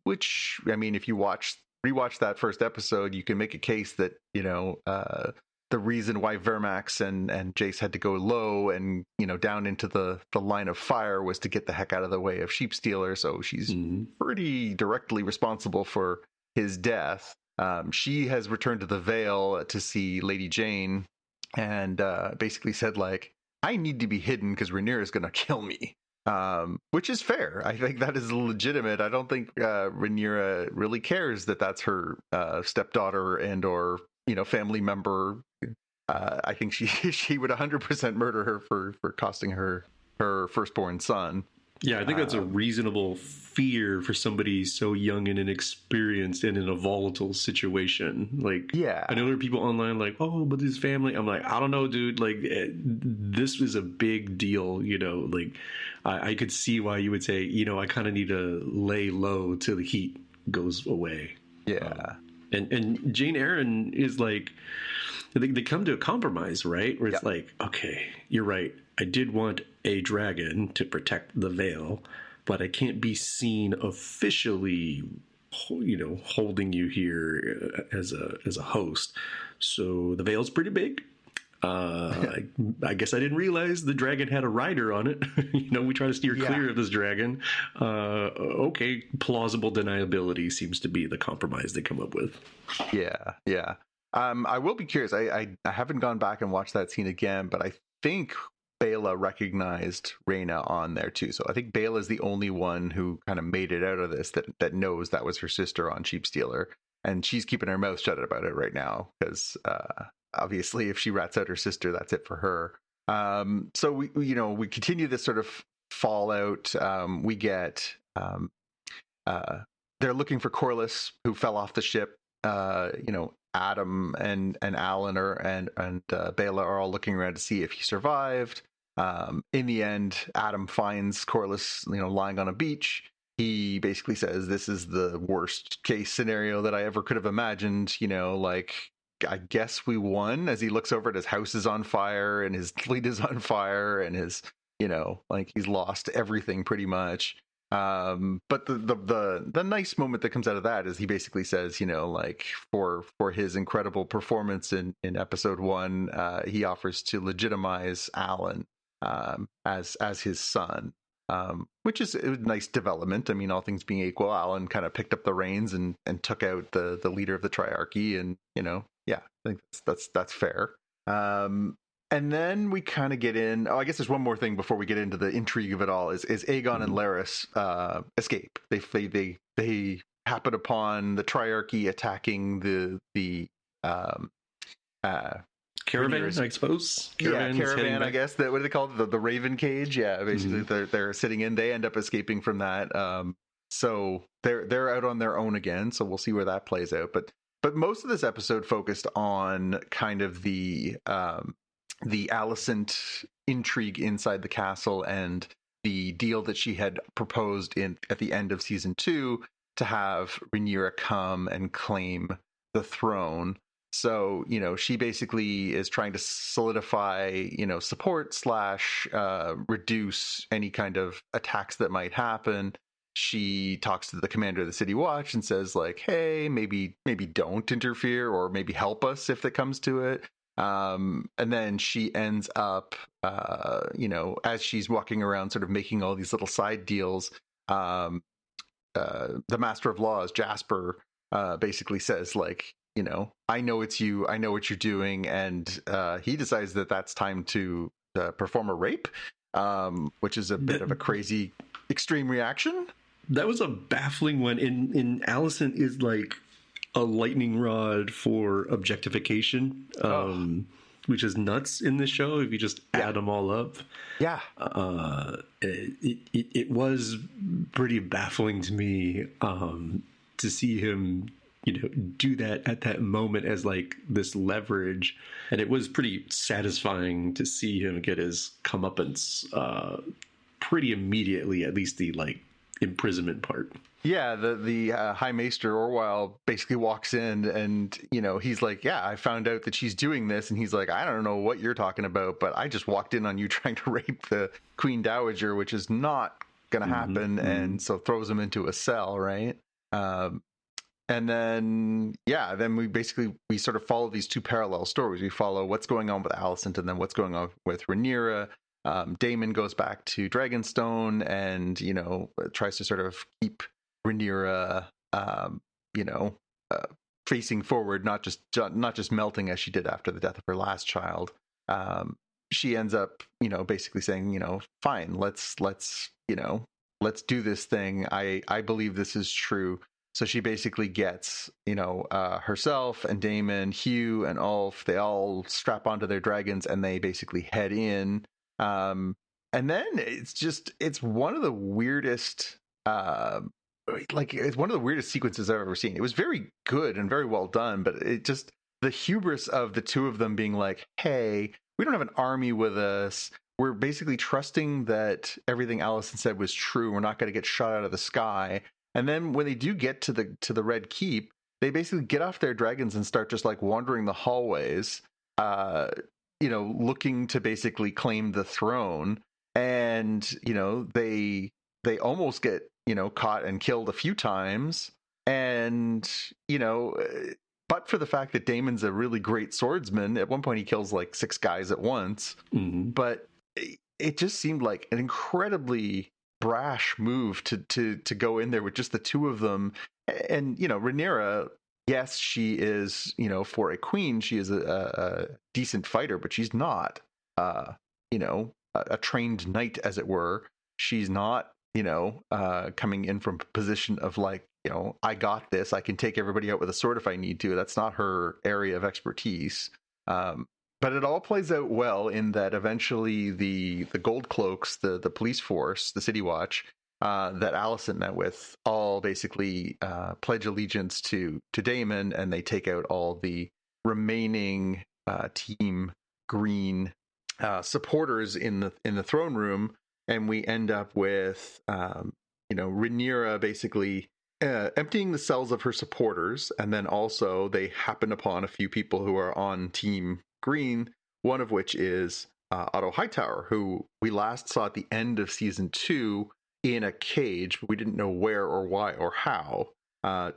[SPEAKER 2] Which, I mean, if you rewatch that first episode, you can make a case that the reason why Vermax and Jace had to go low and down into the line of fire was to get the heck out of the way of Sheep Stealer. So she's pretty directly responsible for his death. She has returned to the Vale to see Lady Jane and basically said, like, I need to be hidden because Rhaenyra is going to kill me. Which is fair. I think that is legitimate. I don't think Rhaenyra really cares that that's her stepdaughter and or family member. I think she would 100% murder her for costing her firstborn son.
[SPEAKER 3] Yeah, I think that's a reasonable fear for somebody so young and inexperienced and in a volatile situation. Like,
[SPEAKER 2] yeah,
[SPEAKER 3] I know there are people online like, oh, but his family. I'm like, I don't know, dude. Like, this is a big deal. Like, I could see why you would say, I kind of need to lay low till the heat goes away.
[SPEAKER 2] Yeah,
[SPEAKER 3] and Jane Eyre is like, they come to a compromise, right? Where it's like, okay, you're right. I did want a dragon to protect the Vale, but I can't be seen officially, holding you here as a host. So the Vale's pretty big. I guess I didn't realize the dragon had a rider on it. We try to steer clear of this dragon. Okay, plausible deniability seems to be the compromise they come up with.
[SPEAKER 2] Yeah. I will be curious. I haven't gone back and watched that scene again, but I think Bela recognized Rhaena on there too. So I think Bela is the only one who kind of made it out of this that knows that was her sister on Sheep Stealer, and she's keeping her mouth shut about it right now because obviously if she rats out her sister, that's it for her. So we continue this sort of fallout. We get they're looking for Corlys, who fell off the ship. Adam and Alan and Bela are all looking around to see if he survived. In the end, Adam finds Corlys, lying on a beach. He basically says, "This is the worst case scenario that I ever could have imagined." I guess we won. As he looks over at his house is on fire and his fleet is on fire and his, he's lost everything pretty much. But the nice moment that comes out of that is he basically says, for his incredible performance in episode 1, he offers to legitimize Alan as his son, which is a nice development. I mean, all things being equal, Alan kind of picked up the reins and took out the leader of the Triarchy, and I think that's fair. And then we kind of get in. Oh, I guess there's one more thing before we get into the intrigue of it all. Is Aegon and Larys escape? They happen upon the Triarchy attacking the
[SPEAKER 3] caravan, I suppose.
[SPEAKER 2] Caravan, I guess. What do they call it? The Raven Cage? Yeah, basically they're sitting in. They end up escaping from that. So they're out on their own again. So we'll see where that plays out. But most of this episode focused on kind of the Alicent intrigue inside the castle and the deal that she had proposed at the end of season 2 to have Rhaenyra come and claim the throne. So, she basically is trying to solidify, support / reduce any kind of attacks that might happen. She talks to the commander of the City Watch and says, like, hey, maybe don't interfere, or maybe help us if it comes to it. And then she ends up, as she's walking around sort of making all these little side deals, the Master of Laws, Jasper, basically says, like, I know it's you, I know what you're doing. And he decides that that's time to perform a rape, which is a bit of a crazy, extreme reaction.
[SPEAKER 3] That was a baffling one. In Alicent is like a lightning rod for objectification, which is nuts in this show if you just add them all up. Yeah. It was pretty baffling to me to see him do that at that moment as like this leverage, and it was pretty satisfying to see him get his comeuppance pretty immediately, at least the like imprisonment part.
[SPEAKER 2] Yeah, the High Maester Orwell basically walks in and, he's like, yeah, I found out that she's doing this. And he's like, I don't know what you're talking about, but I just walked in on you trying to rape the Queen Dowager, which is not going to happen. And so throws him into a cell, right? And then, then we sort of follow these two parallel stories. We follow what's going on with Alicent and then what's going on with Rhaenyra. Daemon goes back to Dragonstone and, tries to sort of keep Rhaenyra, facing forward, not just melting as she did after the death of her last child. She ends up, basically saying, fine, let's do this thing. I believe this is true. So she basically gets, herself and Daemon, Hugh and Ulf, they all strap onto their dragons and they basically head in. And then it's one of the weirdest, it's one of the weirdest sequences I've ever seen. It was very good and very well done, but the hubris of the two of them being like, hey, we don't have an army with us. We're basically trusting that everything Alicent said was true. We're not going to get shot out of the sky. And then when they do get to the Red Keep, they basically get off their dragons and start just like wandering the hallways, looking to basically claim the throne. And, they almost get, caught and killed a few times. And, but for the fact that Daemon's a really great swordsman, at one point he kills like 6 guys at once. But it just seemed like an incredibly brash move to go in there with just the two of them. And Rhaenyra, yes, she is, for a queen, she is a decent fighter, but she's not a trained knight, as it were. She's not coming in from a position of like, I got this, I can take everybody out with a sword if I need to. That's not her area of expertise. But it all plays out well in that eventually the Gold Cloaks, the police force, the City Watch, that Alicent met with, all basically pledge allegiance to Daemon, and they take out all the remaining Team Green supporters in the throne room, and we end up with Rhaenyra basically emptying the cells of her supporters, and then also they happen upon a few people who are on Team Green, one of which is Otto Hightower, who we last saw at the end of season 2 in a cage, but we didn't know where or why or how.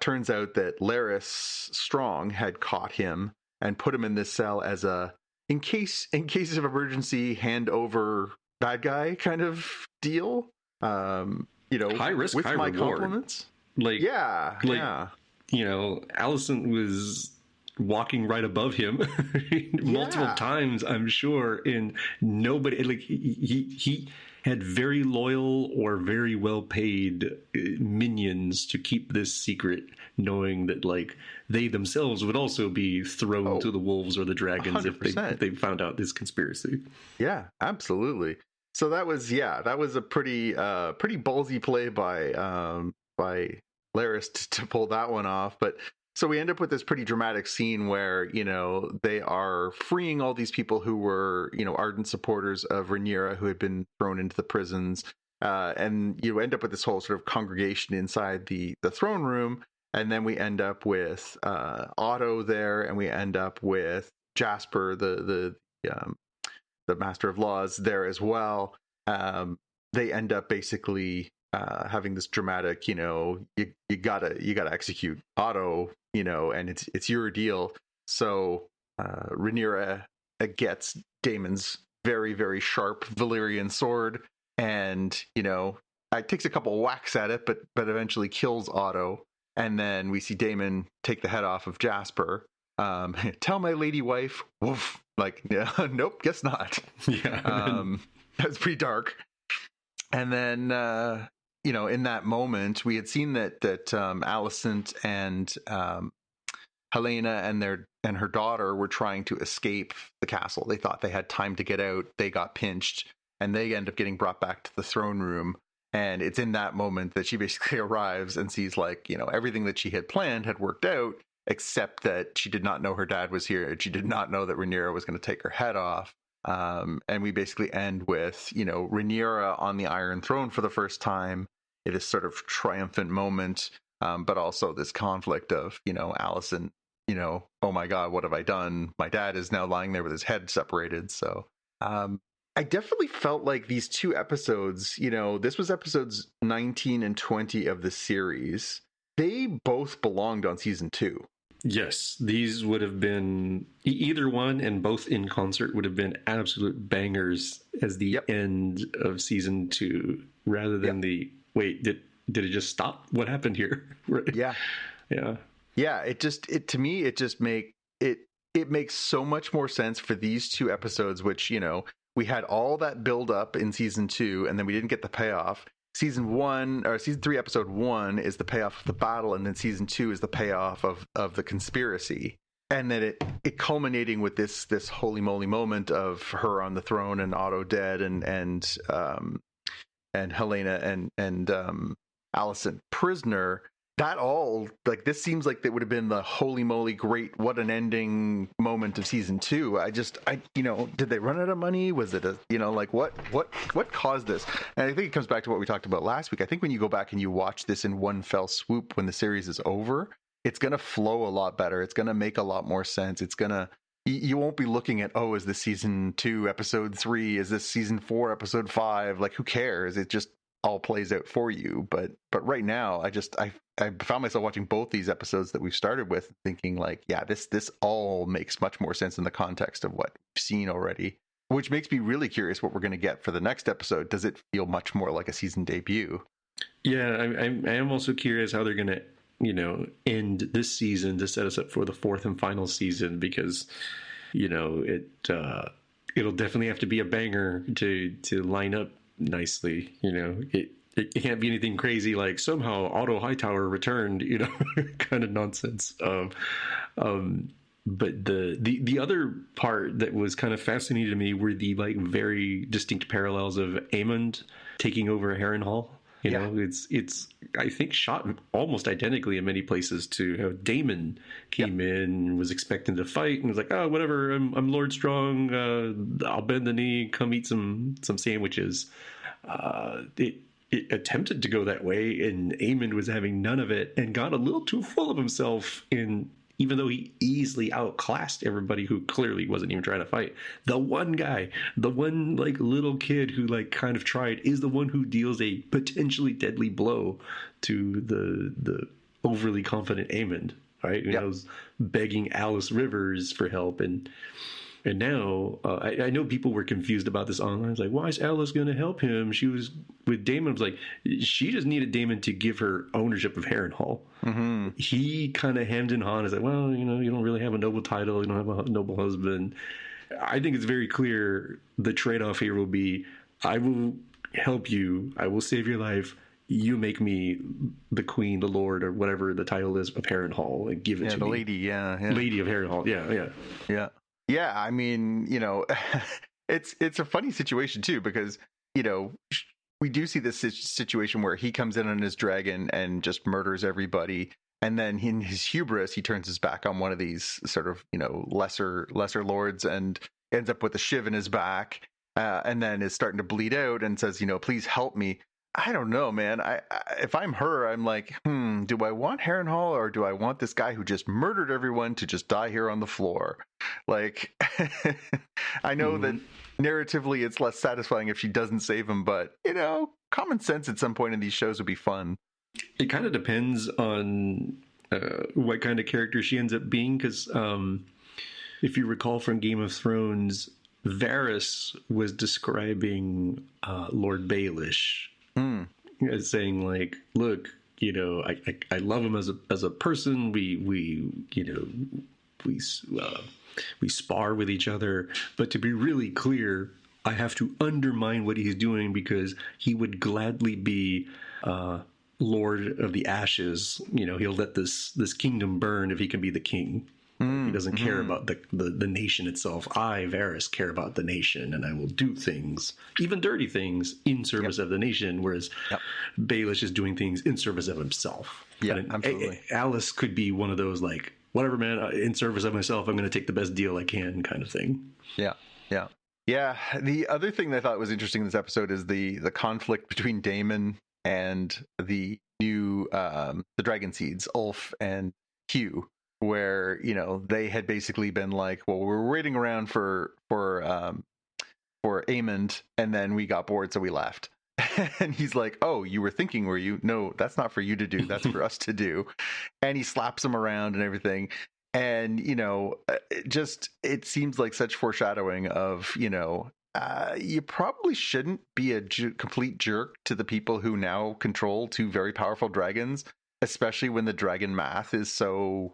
[SPEAKER 2] Turns out that Larys Strong had caught him and put him in this cell as a in cases of emergency, hand over bad guy kind of deal.
[SPEAKER 3] High risk, with high my reward. Compliments. Alicent was walking right above him multiple times, I'm sure, and nobody, like, he had very loyal or very well paid minions to keep this secret, knowing that like they themselves would also be thrown to the wolves or the dragons
[SPEAKER 2] 100%.
[SPEAKER 3] if they found out this conspiracy.
[SPEAKER 2] Yeah, absolutely. So that was a pretty ballsy play by Laris to pull that one off. But so we end up with this pretty dramatic scene where, you know, they are freeing all these people who were, you know, ardent supporters of Rhaenyra, who had been thrown into the prisons. And you end up with this whole sort of congregation inside the throne room. And then we end up with Otto there, and we end up with Jasper, the Master of Laws, there as well. They end up basically having this dramatic, you know, you gotta execute Otto, you know, and it's your deal. So Rhaenyra gets Daemon's very, very sharp Valyrian sword, and, you know, it takes a couple whacks at it, but eventually kills Otto. And then we see Daemon take the head off of Jasper. Tell my lady wife, woof. Like, yeah, nope, guess not.
[SPEAKER 3] Yeah.
[SPEAKER 2] That's pretty dark. And then, you know, in that moment, we had seen that Alicent and Helena and her daughter were trying to escape the castle. They thought they had time to get out. They got pinched, and they end up getting brought back to the throne room. And it's in that moment that she basically arrives and sees, like, you know, everything that she had planned had worked out, except that she did not know her dad was here. She did not know that Rhaenyra was going to take her head off. And we basically end with, you know, Rhaenyra on the Iron Throne for the first time. It is sort of triumphant moment, but also this conflict of, you know, Alicent, you know, oh my God, what have I done? My dad is now lying there with his head separated. So I definitely felt like these two episodes, you know, this was episodes 19 and 20 of the series. They both belonged on season 2.
[SPEAKER 3] Yes, these would have been either one, and both in concert would have been absolute bangers as the end of season 2, rather than the wait, did it just stop? What happened here? Right?
[SPEAKER 2] Yeah. It makes so much more sense for these two episodes, which, you know, we had all that build up in season 2, and then we didn't get the payoff. Season 3, episode 1 is the payoff of the battle, and then season 2 is the payoff of the conspiracy. And then it culminating with this holy moly moment of her on the throne and Otto dead, and Helena and Alicent prisoner. That all, like, this seems like that would have been the holy moly great, what an ending moment of season 2. I you know, did they run out of money? Was it what caused this? And I think it comes back to what we talked about last week. I think when you go back and you watch this in one fell swoop when the series is over, it's going to flow a lot better. It's going to make a lot more sense. It's going to, you won't be looking at, oh, is this season 2 episode 3? Is this season 4 episode 5? Like, who cares? It just all plays out for you. But right now, I found myself watching both these episodes that we've started with, thinking like, yeah, this all makes much more sense in the context of what we've seen already, which makes me really curious what we're going to get for the next episode. Does it feel much more like a season debut?
[SPEAKER 3] Yeah, I am also curious how they're going to, you know, end this season to set us up for the 4th and final season, because, you know, it'll definitely have to be a banger to line up nicely. You know, it can't be anything crazy like somehow Otto Hightower returned, you know, kind of nonsense. But the other part that was kind of fascinating to me were the like very distinct parallels of Aemond taking over Harrenhal. You know, it's I think shot almost identically in many places to how Daemon came in, was expecting to fight, and was like, oh, whatever, I'm Lord Strong, I'll bend the knee, come eat some sandwiches. It attempted to go that way, and Aemond was having none of it and got a little too full of himself, even though he easily outclassed everybody who clearly wasn't even trying to fight. The one guy, the one like little kid who like kind of tried, is the one who deals a potentially deadly blow to the overly confident Aemond, right? Who knows, begging Alice Rivers for help. And now I know people were confused about this online. It's like, why is Alice going to help him? She was with Daemon. It was like, she just needed Daemon to give her ownership of Harrenhal. Mm-hmm. He kind of hemmed and hawed. Is like, well, you know, you don't really have a noble title. You don't have a noble husband. I think it's very clear the trade-off here will be, I will help you. I will save your life. You make me the queen, the lord, or whatever the title is of Harrenhal, and give it to
[SPEAKER 2] the
[SPEAKER 3] me.
[SPEAKER 2] lady, yeah.
[SPEAKER 3] Lady of Harrenhal,
[SPEAKER 2] Yeah. I mean, it's a funny situation too, because we do see this situation where he comes in on his dragon and just murders everybody, and then in his hubris, he turns his back on one of these sort of lesser lords and ends up with a shiv in his back, and then is starting to bleed out and says, please help me. I don't know, man. I if I'm her, I'm like, do I want Harrenhal or do I want this guy who just murdered everyone to just die here on the floor? Like, I know that narratively it's less satisfying if she doesn't save him, but common sense at some point in these shows would be fun.
[SPEAKER 3] It kind of depends on what kind of character she ends up being, because if you recall from Game of Thrones, Varys was describing Lord Baelish as saying, like, look, I love him as a person. We spar with each other, but to be really clear, I have to undermine what he's doing because he would gladly be Lord of the Ashes. He'll let this kingdom burn if he can be the king. He doesn't care about the nation itself. I, Varys, care about the nation, and I will do things, even dirty things, in service of the nation, whereas Baelish is doing things in service of himself.
[SPEAKER 2] Yeah, absolutely.
[SPEAKER 3] Alice could be one of those, like, whatever, man, in service of myself, I'm going to take the best deal I can kind of thing.
[SPEAKER 2] Yeah. The other thing that I thought was interesting in this episode is the conflict between Daemon and the new the Dragon Seeds, Ulf and Hugh, where they had basically been like, well, we're waiting around for Aemond, and then we got bored, so we left. And he's like, oh, you were thinking, were you? No, that's not for you to do, that's for us to do. And he slaps him around and everything. And it seems like such foreshadowing of you probably shouldn't be a complete jerk to the people who now control two very powerful dragons, especially when the dragon math is so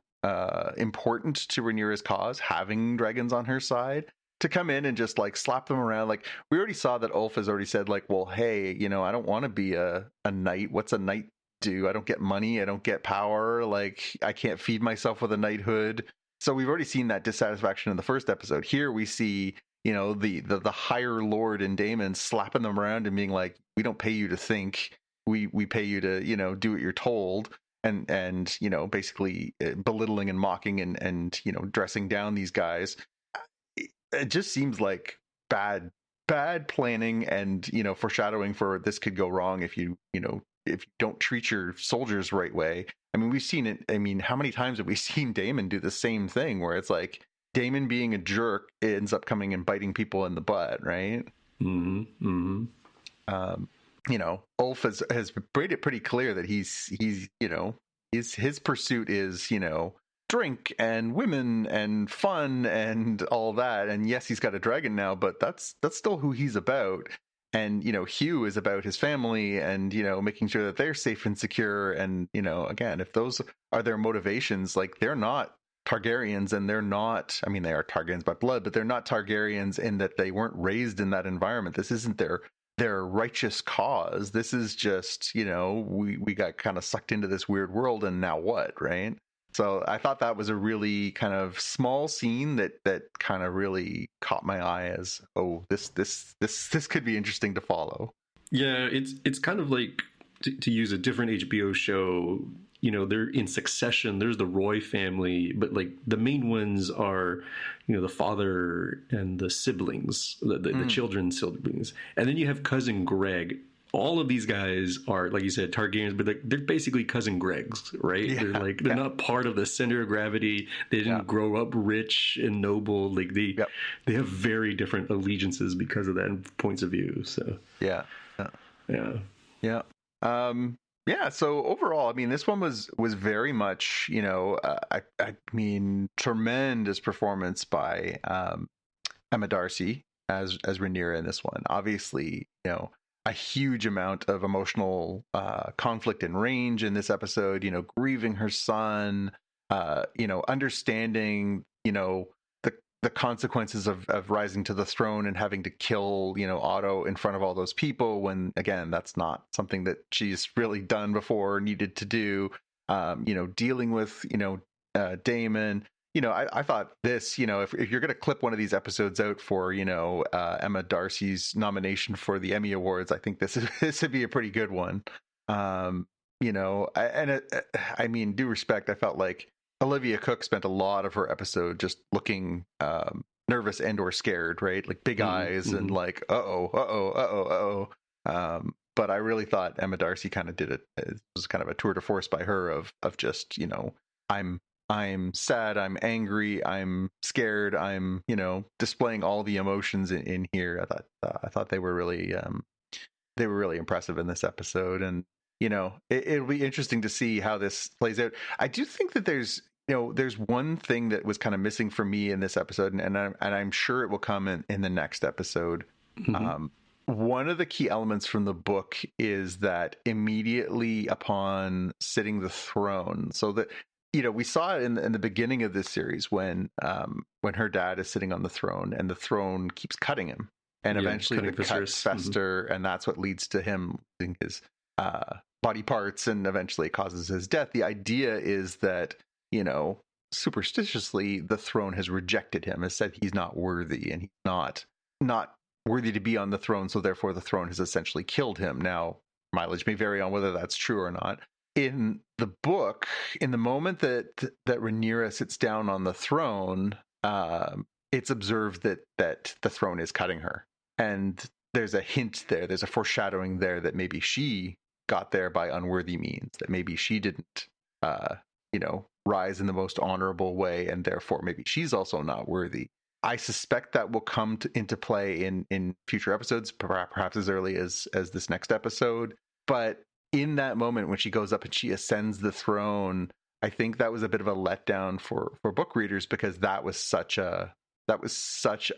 [SPEAKER 2] important to Rhaenyra's cause, having dragons on her side, to come in and just like slap them around. Like, we already saw that Ulf has already said, like, well, hey, I don't want to be a knight. What's a knight do? I don't get money. I don't get power. Like, I can't feed myself with a knighthood. So we've already seen that dissatisfaction in the first episode. Here we see, the higher lord in Daemon slapping them around and being like, we don't pay you to think. We pay you to, do what you're told. And basically belittling and mocking and dressing down these guys. It just seems like bad planning and foreshadowing for this could go wrong if you don't treat your soldiers the right way. I mean, we've seen it. I mean, how many times have we seen Daemon do the same thing where it's like Daemon being a jerk ends up coming and biting people in the butt, right? Ulf has made it pretty clear that he's his pursuit is drink and women and fun and all that. And yes, he's got a dragon now, but that's still who he's about. And Hugh is about his family and making sure that they're safe and secure. And again, if those are their motivations, like, they're not Targaryens, and they're not, I mean, they are Targaryens by blood, but they're not Targaryens in that they weren't raised in that environment. This isn't their righteous cause. This is just, we got kind of sucked into this weird world, and now what, right? So I thought that was a really kind of small scene that kind of really caught my eye as, oh, this could be interesting to follow.
[SPEAKER 3] Yeah, it's kind of like, to use a different HBO show, they're in succession. There's the Roy family, but like the main ones are, the father and the siblings, the children's siblings. And then you have cousin Greg. All of these guys are, like you said, Targaryens, but they're basically cousin Gregs, right? Yeah, they're not part of the center of gravity. They didn't grow up rich and noble. Like they have very different allegiances because of that and points of view. So
[SPEAKER 2] yeah. So overall, I mean, this one was very much, I mean, tremendous performance by Emma Darcy as Rhaenyra in this one. Obviously, a huge amount of emotional conflict and range in this episode, grieving her son, understanding, the consequences of rising to the throne and having to kill, Otto in front of all those people, when again, that's not something that she's really done before or needed to do. Dealing with, Damon. I thought this, if you're going to clip one of these episodes out for, Emma Darcy's nomination for the Emmy Awards, I think this would be a pretty good one. I mean, due respect, I felt like Olivia Cook spent a lot of her episode just looking nervous and or scared, right? Like big eyes and like, but I really thought Emma Darcy kind of did it. It was kind of a tour de force by her of just, I'm sad, I'm angry, I'm scared, I'm, displaying all the emotions in here. I thought they were really impressive in this episode. And, it'll be interesting to see how this plays out. I do think that there's one thing that was kind of missing for me in this episode, and I'm sure it will come in the next episode. One of the key elements from the book is that immediately upon sitting the throne, so that we saw it in the beginning of this series when her dad is sitting on the throne and the throne keeps cutting him, and eventually the cuts fester, and that's what leads to him losing his body parts, and eventually causes his death. The idea is that superstitiously the throne has rejected him, has said he's not worthy, and he's not worthy to be on the throne, so therefore the throne has essentially killed him. Now, mileage may vary on whether that's true or not. In the book, in the moment that Rhaenyra sits down on the throne, it's observed that the throne is cutting her, and there's a hint there, there's a foreshadowing there that maybe she got there by unworthy means, that maybe she didn't rise in the most honorable way, and therefore maybe she's also not worthy. I suspect that will come into play in future episodes, perhaps as early as this next episode. But in that moment when she goes up and she ascends the throne, I think that was a bit of a letdown for book readers, because that was such a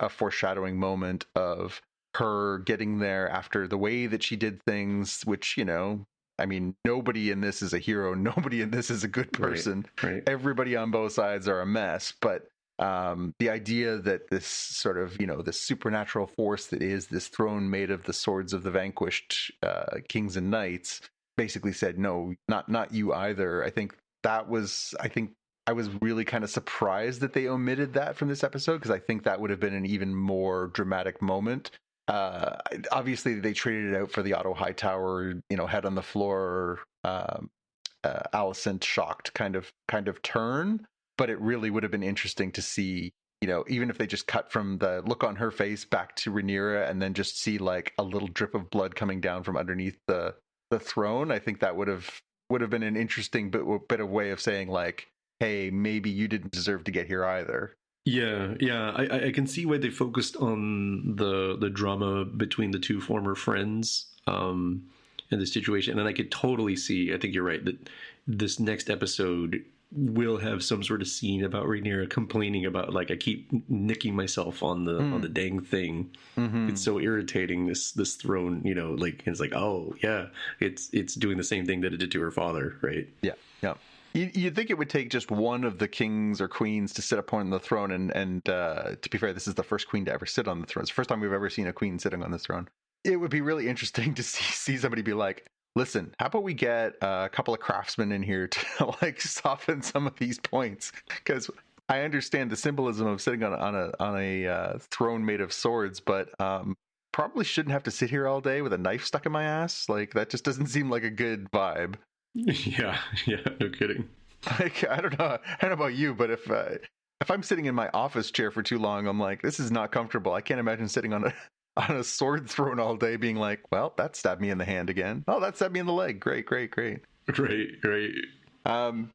[SPEAKER 2] foreshadowing moment of her getting there after the way that she did things, which, nobody in this is a hero. Nobody in this is a good person.
[SPEAKER 3] Right.
[SPEAKER 2] Everybody on both sides are a mess. But the idea that this sort of, this supernatural force that is this throne made of the swords of the vanquished kings and knights basically said, no, not you either. I was really kind of surprised that they omitted that from this episode, because I think that would have been an even more dramatic moment. Obviously they traded it out for the Otto Hightower, head on the floor, Alicent shocked kind of turn, but it really would have been interesting to see, even if they just cut from the look on her face back to Rhaenyra and then just see like a little drip of blood coming down from underneath the throne. I think that would have been an interesting bit of way of saying like, hey, maybe you didn't deserve to get here either.
[SPEAKER 3] Yeah. I can see why they focused on the drama between the two former friends in this situation. And I could totally see, I think you're right, that this next episode will have some sort of scene about Rhaenyra complaining about, like, I keep nicking myself on the dang thing. Mm-hmm. It's so irritating, this throne, like, it's like, oh yeah, it's doing the same thing that it did to her father, right?
[SPEAKER 2] Yeah. You'd think it would take just one of the kings or queens to sit upon the throne, and to be fair, this is the first queen to ever sit on the throne. It's the first time we've ever seen a queen sitting on the throne. It would be really interesting to see somebody be like, listen, how about we get a couple of craftsmen in here to like soften some of these points? Because I understand the symbolism of sitting on a throne made of swords, but probably shouldn't have to sit here all day with a knife stuck in my ass. Like, that just doesn't seem like a good vibe.
[SPEAKER 3] Yeah, no kidding.
[SPEAKER 2] Like, I don't know about you, but if I'm sitting in my office chair for too long, I'm like, this is not comfortable. I can't imagine sitting on a sword throne all day being like, well, that stabbed me in the hand again. Oh, that stabbed me in the leg. Great.
[SPEAKER 3] Right.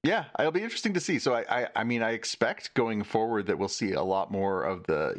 [SPEAKER 2] Yeah, it'll be interesting to see. So I mean, I expect going forward that we'll see a lot more of the,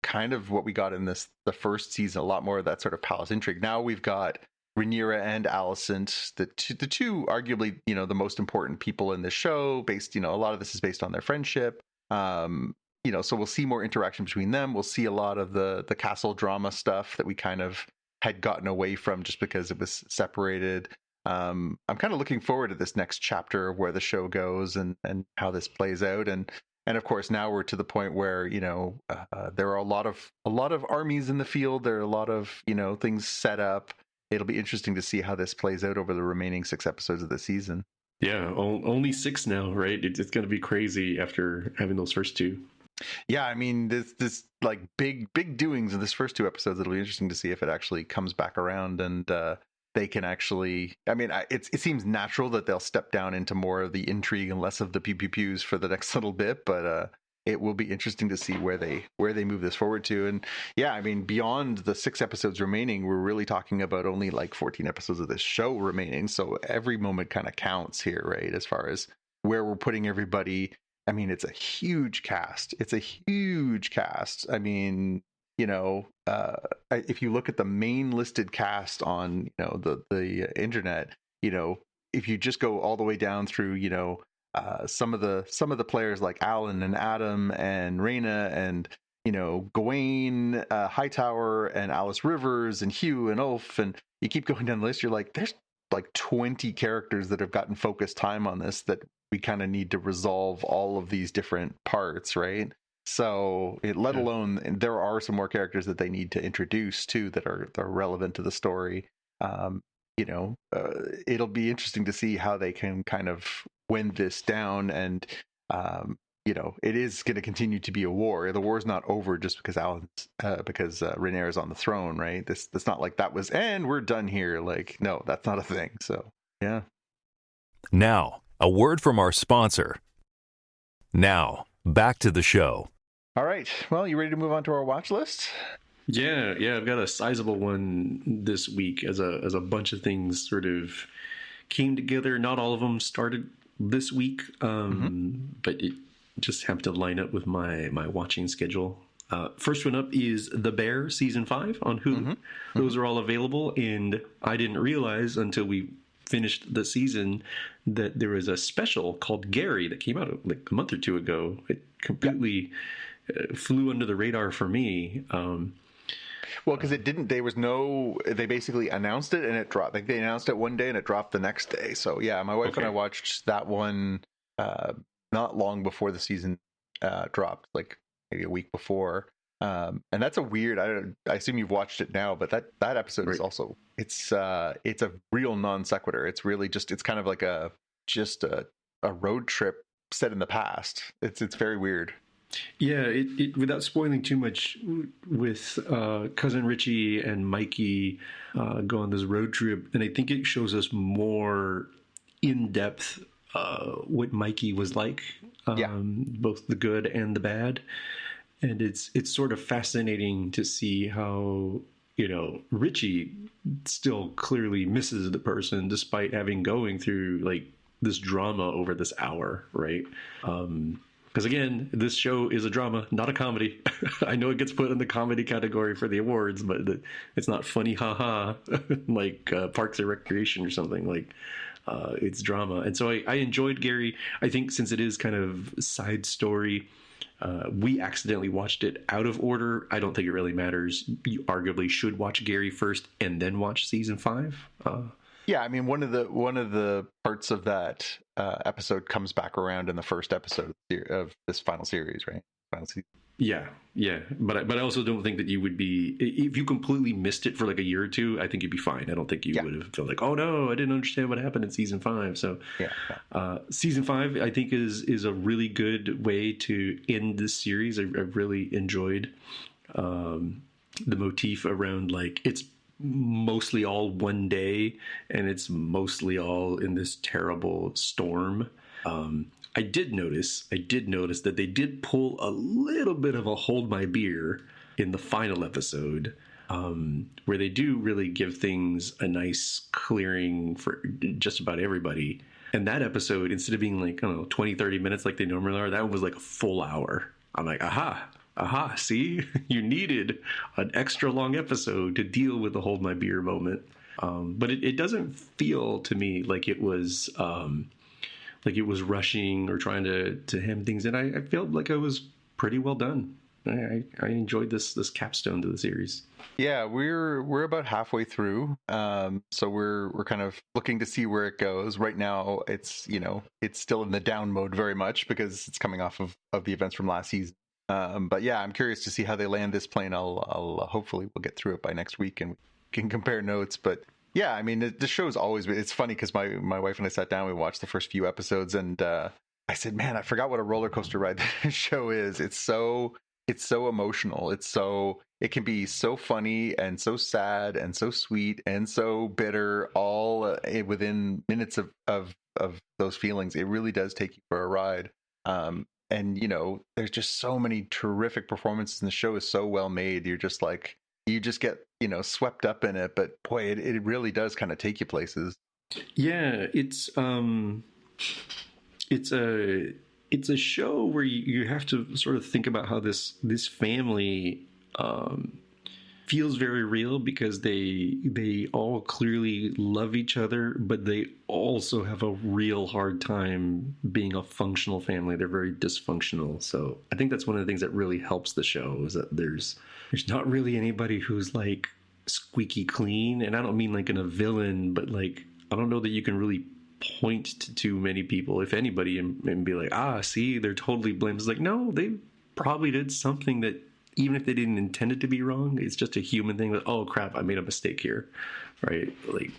[SPEAKER 2] kind of what we got in the first season, a lot more of that sort of palace intrigue. Now we've got Rhaenyra and Alicent, the two arguably, the most important people in this show, based, a lot of this is based on their friendship. So we'll see more interaction between them. We'll see a lot of the castle drama stuff that we kind of had gotten away from just because it was separated. I'm kind of looking forward to this next chapter of where the show goes and how this plays out. And And of course, now we're to the point where there are a lot of armies in the field. There are a lot of things set up. It'll be interesting to see how this plays out over the remaining 6 episodes of the season.
[SPEAKER 3] Yeah, only 6 now, right? It's going to be crazy after having those first 2.
[SPEAKER 2] Yeah, I mean, this like big doings in this first 2 episodes. It'll be interesting to see if it actually comes back around and they can actually. I mean, it seems natural that they'll step down into more of the intrigue and less of the pew pew pews for the next little bit, but it will be interesting to see where they move this forward to. And yeah, I mean, beyond the 6 episodes remaining, we're really talking about only like 14 episodes of this show remaining. So every moment kind of counts here, right? As far as where we're putting everybody. I mean, it's a huge cast. I mean, if you look at the main listed cast on, the internet, if you just go all the way down through, some of the players like Alan and Adam and Raina and Gawain, Hightower and Alice Rivers and Hugh and Ulf, and you keep going down the list, you're like, there's like 20 characters that have gotten focused time on this that we kind of need to resolve all of these different parts, right? So let alone there are some more characters that they need to introduce too that are relevant to the story. It'll be interesting to see how they can kind of wind this down, and it is going to continue to be a war. The war's not over just because Rhaenyra is on the throne, right? That's not like that was, and we're done here. Like, no, that's not a thing. So yeah.
[SPEAKER 1] Now, a word from our sponsor. Now, back to the show.
[SPEAKER 2] All right. Well, you ready to move on to our watch list?
[SPEAKER 3] Yeah. I've got a sizable one this week as a bunch of things sort of came together. Not all of them started this week, but it just happened to line up with my watching schedule. First one up is The Bear Season 5 on Hulu. Those are all available, and I didn't realize until we finished the season that there was a special called Gary that came out like a month or 2 ago. It completely flew under the radar for me.
[SPEAKER 2] Well, because it didn't. They basically announced it and it dropped. Like they announced it one day and it dropped the next day. So yeah, my wife and I watched that one not long before the season dropped, like maybe a week before. And that's a weird. I assume you've watched it now, but that episode is also it's a real non sequitur. It's really it's kind of like a road trip set in the past. It's very weird.
[SPEAKER 3] Yeah, it without spoiling too much, with cousin Richie and Mikey go on this road trip, and I think it shows us more in depth what Mikey was like, both the good and the bad, and it's sort of fascinating to see how Richie still clearly misses the person despite having going through like this drama over this hour, right? Because again, this show is a drama, not a comedy. I know it gets put in the comedy category for the awards, but it's not funny, haha, like Parks and Recreation or something. Like it's drama, and so I enjoyed Gary. I think since it is kind of a side story, we accidentally watched it out of order. I don't think it really matters. You arguably should watch Gary first and then watch season 5.
[SPEAKER 2] Yeah, I mean, one of the parts of that episode comes back around in the first episode of this final series, right? Final season.
[SPEAKER 3] Yeah. But I also don't think that you would be, if you completely missed it for like a year or 2, I think you'd be fine. I don't think you would have felt like, oh no, I didn't understand what happened in season 5. So season 5, I think is a really good way to end this series. I really enjoyed the motif around like it's mostly all one day and it's mostly all in this terrible storm. I did notice that they did pull a little bit of a hold my beer in the final episode, where they do really give things a nice clearing for just about everybody. And that episode, instead of being like, I don't know, 20, 30 minutes like they normally are, that one was like a full hour. I'm like, aha, see? You needed an extra long episode to deal with the hold my beer moment. But it doesn't feel to me like it was rushing or trying to hem things in. I felt like it was pretty well done. I enjoyed this capstone to the series.
[SPEAKER 2] Yeah, we're about halfway through, so we're kind of looking to see where it goes. Right now, it's it's still in the down mode very much because it's coming off of the events from last season. But yeah, I'm curious to see how they land this plane. I'll hopefully we'll get through it by next week and we can compare notes. But yeah, I mean, the show's always, it's funny because my wife and I sat down, we watched the first few episodes, and I said, man, I forgot what a roller coaster ride this show is. It's so emotional. It can be so funny and so sad and so sweet and so bitter, all within minutes of those feelings. It really does take you for a ride. And there's just so many terrific performances, and the show is so well made. You're just like, you just get swept up in it. But boy, it really does kind of take you places.
[SPEAKER 3] Yeah, it's a show where you have to sort of think about how this family feels very real, because they all clearly love each other, but they also have a real hard time being a functional family. They're very dysfunctional. So I think that's one of the things that really helps the show, is that there's not really anybody who's like squeaky clean. And I don't mean like in a villain, but like, I don't know that you can really point to too many people, if anybody, and be like, see, they're totally blamed. It's like, no, they probably did something that, even if they didn't intend it to be wrong, it's just a human thing that, oh crap, I made a mistake here, right? Like,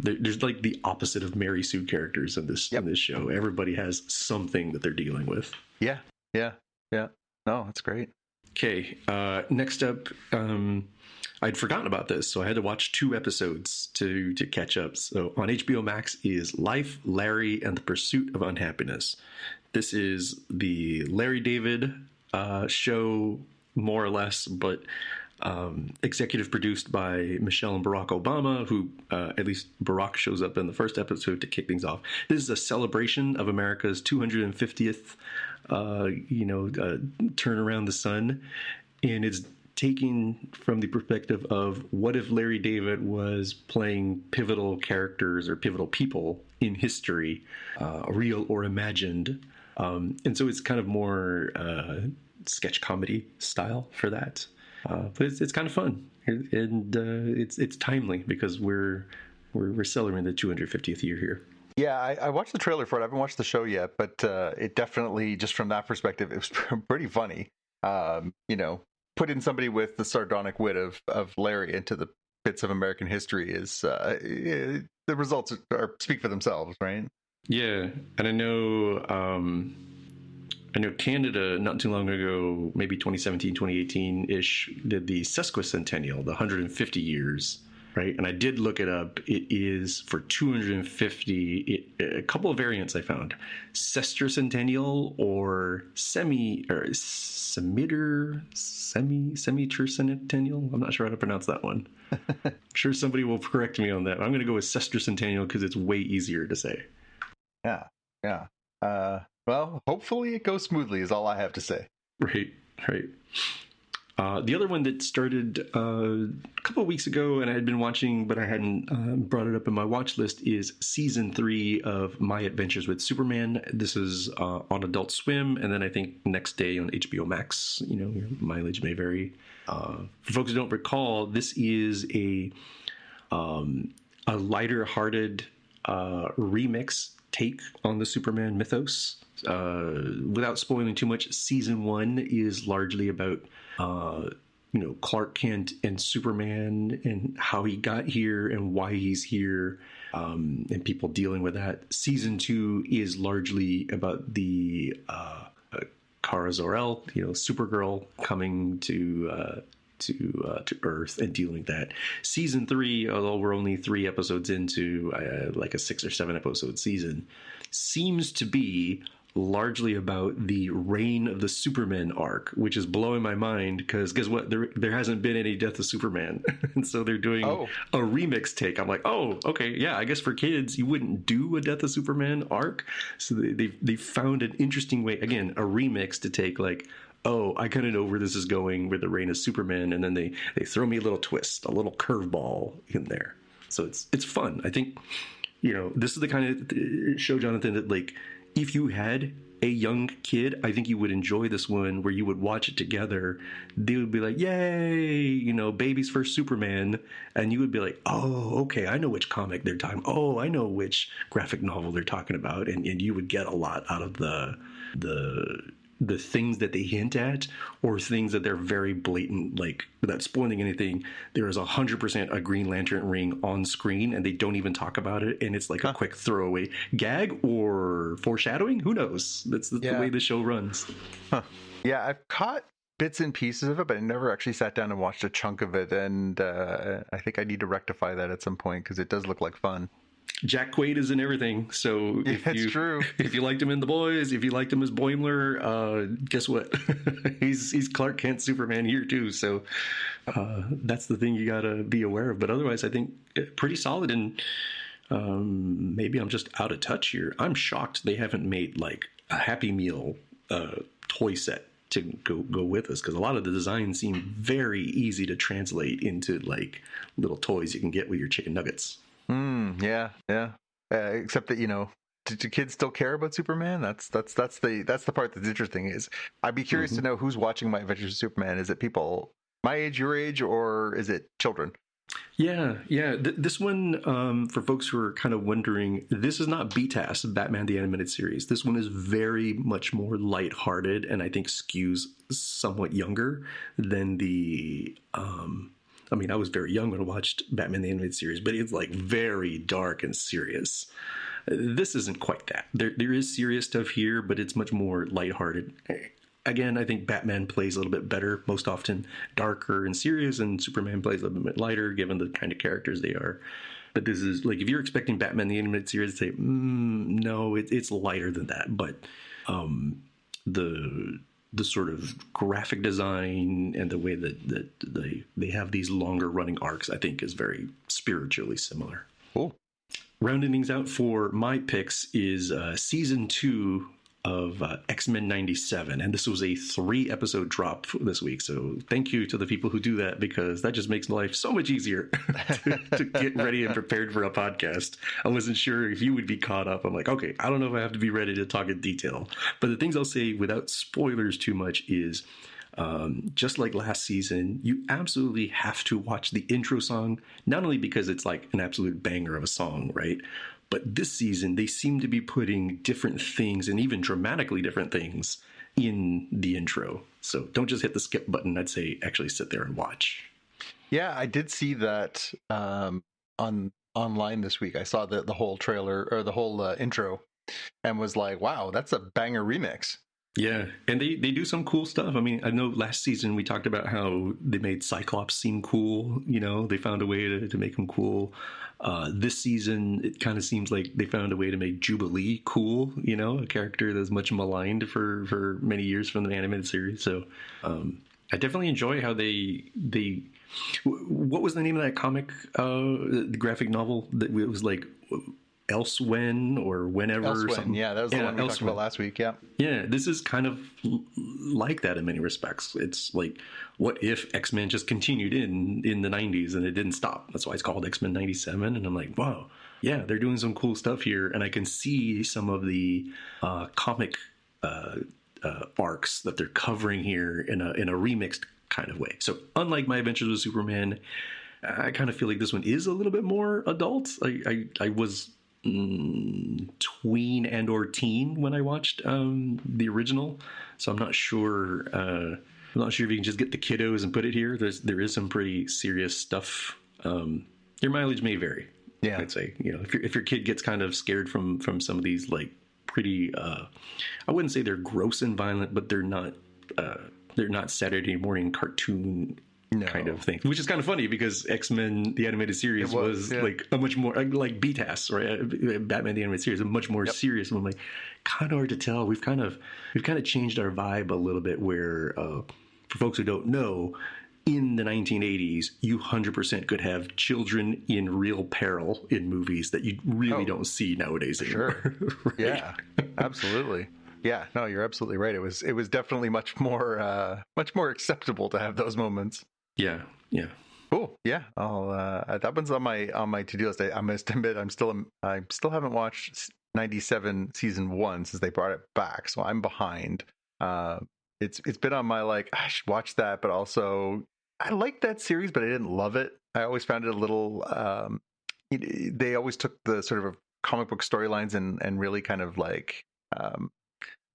[SPEAKER 3] there's like the opposite of Mary Sue characters in this show. Everybody has something that they're dealing with.
[SPEAKER 2] Yeah. No, that's great.
[SPEAKER 3] Okay, next up, I'd forgotten about this, so I had to watch 2 episodes to catch up. So on HBO Max is Life, Larry, and the Pursuit of Unhappiness. This is the Larry David show, more or less, but executive produced by Michelle and Barack Obama, who at least Barack shows up in the first episode to kick things off. This is a celebration of America's 250th turn around the sun, and it's taken from the perspective of what if Larry David was playing pivotal characters or pivotal people in history, real or imagined. And so it's kind of more sketch comedy style for that. But it's kind of fun, and it's timely because we're celebrating the 250th year here.
[SPEAKER 2] Yeah, I watched the trailer for it. I haven't watched the show yet, but it definitely, just from that perspective, it was pretty funny. Put in somebody with the sardonic wit of Larry into the bits of American history is the results speak for themselves, right?
[SPEAKER 3] Yeah, and I know Canada not too long ago, maybe 2017, 2018-ish, did the sesquicentennial, the 150 years, right? And I did look it up. It is for 250, a couple of variants I found. Sesquicentennial or semi-tercentennial. I'm not sure how to pronounce that one. I'm sure somebody will correct me on that. I'm going to go with sesquicentennial because it's way easier to say.
[SPEAKER 2] Yeah. Well, hopefully it goes smoothly is all I have to say.
[SPEAKER 3] Right. The other one that started a couple of weeks ago and I had been watching, but I hadn't brought it up in my watch list, is season 3 of My Adventures with Superman. This is on Adult Swim, and then I think next day on HBO Max. Your mileage may vary. For folks who don't recall, this is a lighter-hearted remix take on the Superman mythos. Without spoiling too much, season 1 is largely about Clark Kent and Superman and how he got here and why he's here, and people dealing with that. Season 2 is largely about the Kara Zor-El, Supergirl coming to Earth and dealing with that. Season 3, although we're only 3 episodes into like a 6 or 7 episode season, seems to be largely about the reign of the Superman arc, which is blowing my mind because guess what? There hasn't been any Death of Superman. And so they're doing a remix take. I'm like, oh, okay, yeah, I guess for kids, you wouldn't do a Death of Superman arc. So they found an interesting way, again, a remix to take like, oh, I kind of know where this is going with the reign of Superman. And then they throw me a little twist, a little curveball in there. So it's fun. I think, this is the kind of show, Jonathan, that like if you had a young kid, I think you would enjoy this one where you would watch it together. They would be like, yay, baby's first Superman. And you would be like, oh, okay, I know which comic they're talking. Oh, I know which graphic novel they're talking about. And you would get a lot out of the things that they hint at, or things that they're very blatant, like without spoiling anything. There is 100% a Green Lantern ring on screen and they don't even talk about it, and it's like a quick throwaway gag or foreshadowing, who knows. That's the way the show runs.
[SPEAKER 2] Yeah, I've caught bits and pieces of it, but I never actually sat down and watched a chunk of it, and I think I need to rectify that at some point because it does look like fun.
[SPEAKER 3] Jack Quaid is in everything, so
[SPEAKER 2] it's true.
[SPEAKER 3] If you liked him in The Boys, if you liked him as Boimler, guess what? he's Clark Kent Superman here too. So that's the thing you gotta be aware of. But otherwise, I think pretty solid. And maybe I'm just out of touch here. I'm shocked they haven't made like a Happy Meal toy set to go with us, because a lot of the designs seem very easy to translate into like little toys you can get with your chicken nuggets.
[SPEAKER 2] Yeah. Except that, do kids still care about Superman? That's the part that's interesting. Is I'd be curious to know who's watching My Adventures with Superman. Is it people my age, your age, or is it children?
[SPEAKER 3] Yeah. This one, for folks who are kind of wondering, this is not BTAS, Batman the Animated Series. This one is very much more lighthearted, and I think skews somewhat younger than the. I was very young when I watched Batman the Animated Series, but it's like very dark and serious. This isn't quite that. There is serious stuff here, but it's much more lighthearted. Again, I think Batman plays a little bit better, most often darker and serious, and Superman plays a little bit lighter, given the kind of characters they are. But this is like, if you're expecting Batman the Animated Series to say, no, it's lighter than that. But the sort of graphic design and the way that they have these longer running arcs, I think, is very spiritually similar.
[SPEAKER 2] Cool.
[SPEAKER 3] Rounding things out for my picks is season 2 of X-Men 97, and this was a 3-episode drop this week, so thank you to the people who do that, because that just makes life so much easier to get ready and prepared for a podcast. I wasn't sure if you would be caught up. I'm like, okay, I don't know if I have to be ready to talk in detail, but the things I'll say without spoilers too much is just like last season, you absolutely have to watch the intro song, not only because it's like an absolute banger of a song, right? But this season, they seem to be putting different things, and even dramatically different things, in the intro. So don't just hit the skip button. I'd say actually sit there and watch.
[SPEAKER 2] Yeah, I did see that online this week. I saw the whole trailer, or the whole intro, and was like, wow, that's a banger remix.
[SPEAKER 3] Yeah, and they do some cool stuff. I mean, I know last season we talked about how they made Cyclops seem cool. They found a way to make him cool. This season, it kind of seems like they found a way to make Jubilee cool, a character that's much maligned for many years from the animated series. So I definitely enjoy how they what was the name of that comic, the graphic novel that it was like Elsewhen or Whenever or something?
[SPEAKER 2] Yeah, that was the one we talked about last week.
[SPEAKER 3] Yeah, this is kind of like that in many respects. It's like, what if X-Men just continued in the 90s and it didn't stop? That's why it's called X-Men 97. And I'm like, wow, yeah, they're doing some cool stuff here, and I can see some of the comic arcs that they're covering here in a remixed kind of way. So unlike My Adventures with Superman, I kind of feel like this one is a little bit more adult. I was tween and or teen when I watched the original, so I'm not sure. I'm not sure if you can just get the kiddos and put it here. There is some pretty serious stuff. Your mileage may vary.
[SPEAKER 2] Yeah,
[SPEAKER 3] I'd say if your kid gets kind of scared from some of these like pretty. I wouldn't say they're gross and violent, but they're not Saturday morning cartoon. No. Kind of thing, which is kind of funny because X-Men the animated series was like a much more like BTAS, right? Batman the animated series, a much more serious one. Like, kind of hard to tell. We've kind of changed our vibe a little bit. Where for folks who don't know, in the 1980s, you 100% could have children in real peril in movies that you really don't see nowadays anymore.
[SPEAKER 2] Sure.
[SPEAKER 3] Right?
[SPEAKER 2] Yeah, absolutely. Yeah, no, you're absolutely right. It was definitely much more acceptable to have those moments.
[SPEAKER 3] Yeah.
[SPEAKER 2] Cool. Yeah, I'll that one's on my to-do list. I must admit, I still haven't watched '97 season 1 since they brought it back, so I'm behind. It's been on my like I should watch that, but also I liked that series, but I didn't love it. I always found it a little. They always took the sort of comic book storylines and really kind of like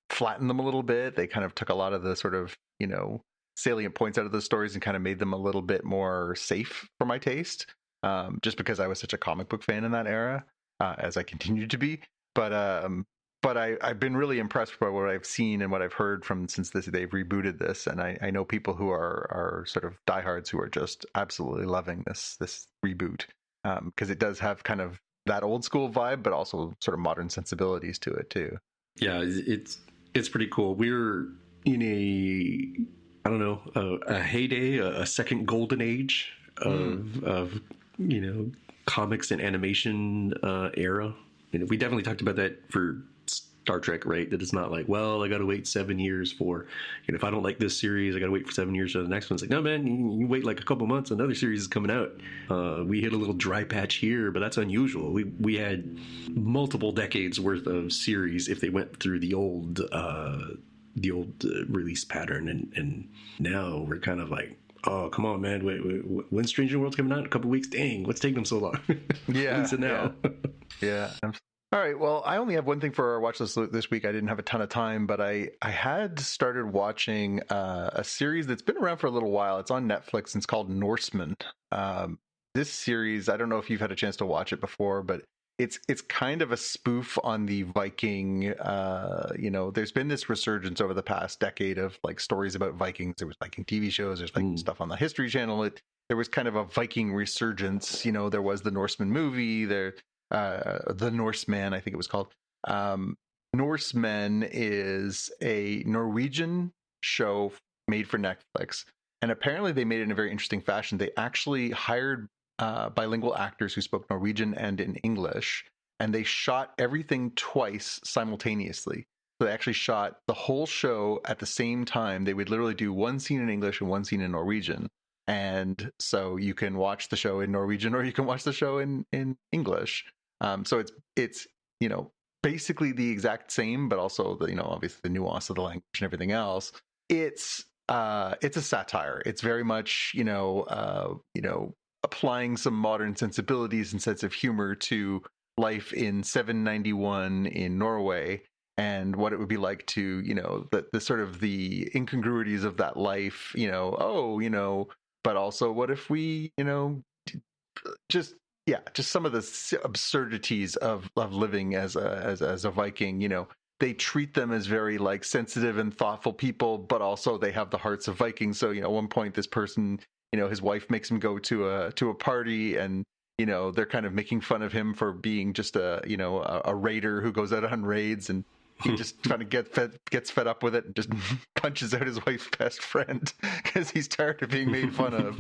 [SPEAKER 2] flattened them a little bit. They kind of took a lot of the sort of salient points out of the stories and kind of made them a little bit more safe for my taste. Just because I was such a comic book fan in that era, as I continue to be. But I've been really impressed by what I've seen and what I've heard from since they've rebooted this, and I know people who are sort of diehards who are just absolutely loving this reboot, because it does have kind of that old school vibe, but also sort of modern sensibilities to it too.
[SPEAKER 3] Yeah, it's pretty cool. We're in a heyday, a second golden age of comics and animation era. And we definitely talked about that for Star Trek, right? That it's not like, well, I got to wait 7 years for, if I don't like this series, I got to wait for 7 years for the next one. It's like, no, man, you wait like a couple months, another series is coming out. We hit a little dry patch here, but that's unusual. We had multiple decades worth of series if they went through the old release pattern, and now we're kind of like, oh, come on, man, wait, when's Stranger World's coming out in a couple weeks? Dang, what's taking them so long?
[SPEAKER 2] Yeah.
[SPEAKER 3] So now.
[SPEAKER 2] Yeah. All right. Well, I only have one thing for our watch list this week. I didn't have a ton of time, but I had started watching a series that's been around for a little while. It's on Netflix, and it's called Norseman. This series, I don't know if you've had a chance to watch it before, but it's kind of a spoof on the Viking. There's been this resurgence over the past decade of like stories about Vikings. There was Viking TV shows. There's Viking stuff on the History Channel. There was kind of a Viking resurgence. There was the Norseman movie. The Norseman, I think it was called. Norsemen is a Norwegian show made for Netflix, and apparently they made it in a very interesting fashion. They actually hired bilingual actors who spoke Norwegian and in English, and they shot everything twice simultaneously. So they actually shot the whole show at the same time. They would literally do one scene in English and one scene in Norwegian. And so you can watch the show in Norwegian or you can watch the show in English. So it's basically the exact same, but also obviously the nuance of the language and everything else. It's a satire. It's very much applying some modern sensibilities and sense of humor to life in 791 in Norway, and what it would be like to the sort of the incongruities of that life. But also what if we just some of the absurdities of living as a Viking. They treat them as very like sensitive and thoughtful people, but also they have the hearts of Vikings. So at one point this person, his wife makes him go to a party, and they're kind of making fun of him for being just a raider who goes out on raids, and he just kind of gets fed up with it and just punches out his wife's best friend because he's tired of being made fun of.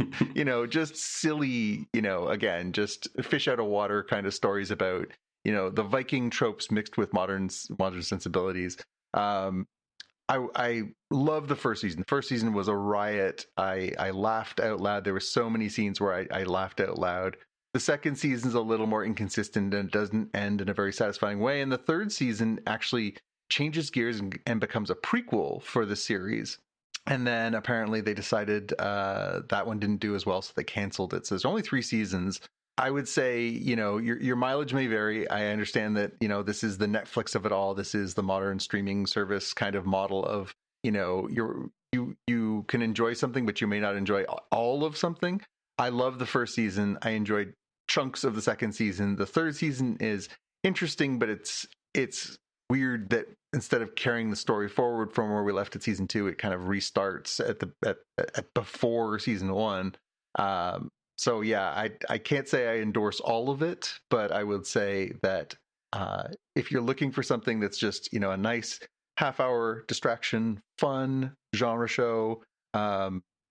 [SPEAKER 2] Just silly, again, just fish out of water kind of stories about, the Viking tropes mixed with modern sensibilities. I love the first season. The first season was a riot. I laughed out loud. There were so many scenes where I laughed out loud. The second season's a little more inconsistent and doesn't end in a very satisfying way. And the third season actually changes gears and becomes a prequel for the series. And then apparently they decided that one didn't do as well, so they canceled it. So there's only 3 seasons. I would say, your mileage may vary. I understand that, this is the Netflix of it all. This is the modern streaming service kind of model of, you can enjoy something, but you may not enjoy all of something. I love the first season. I enjoyed chunks of the second season. The third season is interesting, but it's weird that instead of carrying the story forward from where we left at season 2, it kind of restarts at before season 1. So yeah, I can't say I endorse all of it, but I would say that if you're looking for something that's just a nice half-hour distraction, fun genre show,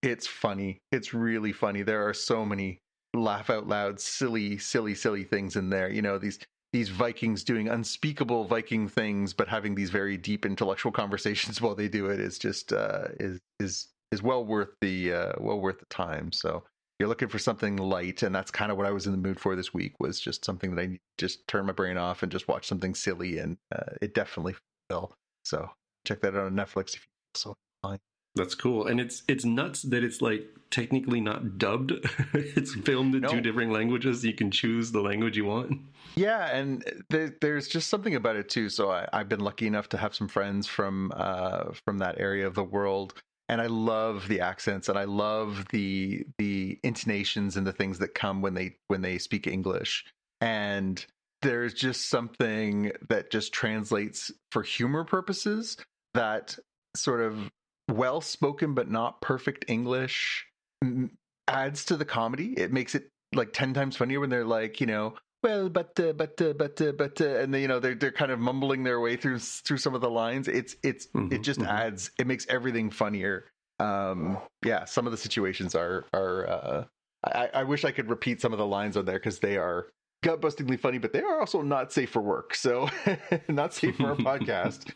[SPEAKER 2] it's funny. It's really funny. There are so many laugh out loud, silly things in there. These Vikings doing unspeakable Viking things, but having these very deep intellectual conversations while they do it is just is well worth the time. So you're looking for something light, and that's kind of what I was in the mood for this week, was just something that I need to just turn my brain off and just watch something silly, and it definitely will. So check that out on Netflix if you feel so inclined.
[SPEAKER 3] That's cool. And it's nuts that it's like technically not dubbed. It's filmed in two different languages. You can choose the language you want.
[SPEAKER 2] Yeah, and there's just something about it too. So I've been lucky enough to have some friends from that area of the world, and I love the accents, and I love the intonations and the things that come when they speak English. And there's just something that just translates for humor purposes, that sort of well-spoken but not perfect English adds to the comedy. It makes it like 10 times funnier when they're like, well, but and they, they're kind of mumbling their way through some of the lines. It just adds, it makes everything funnier. Yeah, some of the situations are I wish I could repeat some of the lines on there, because they are gut-bustingly funny, but they are also not safe for work. So not safe for our podcast.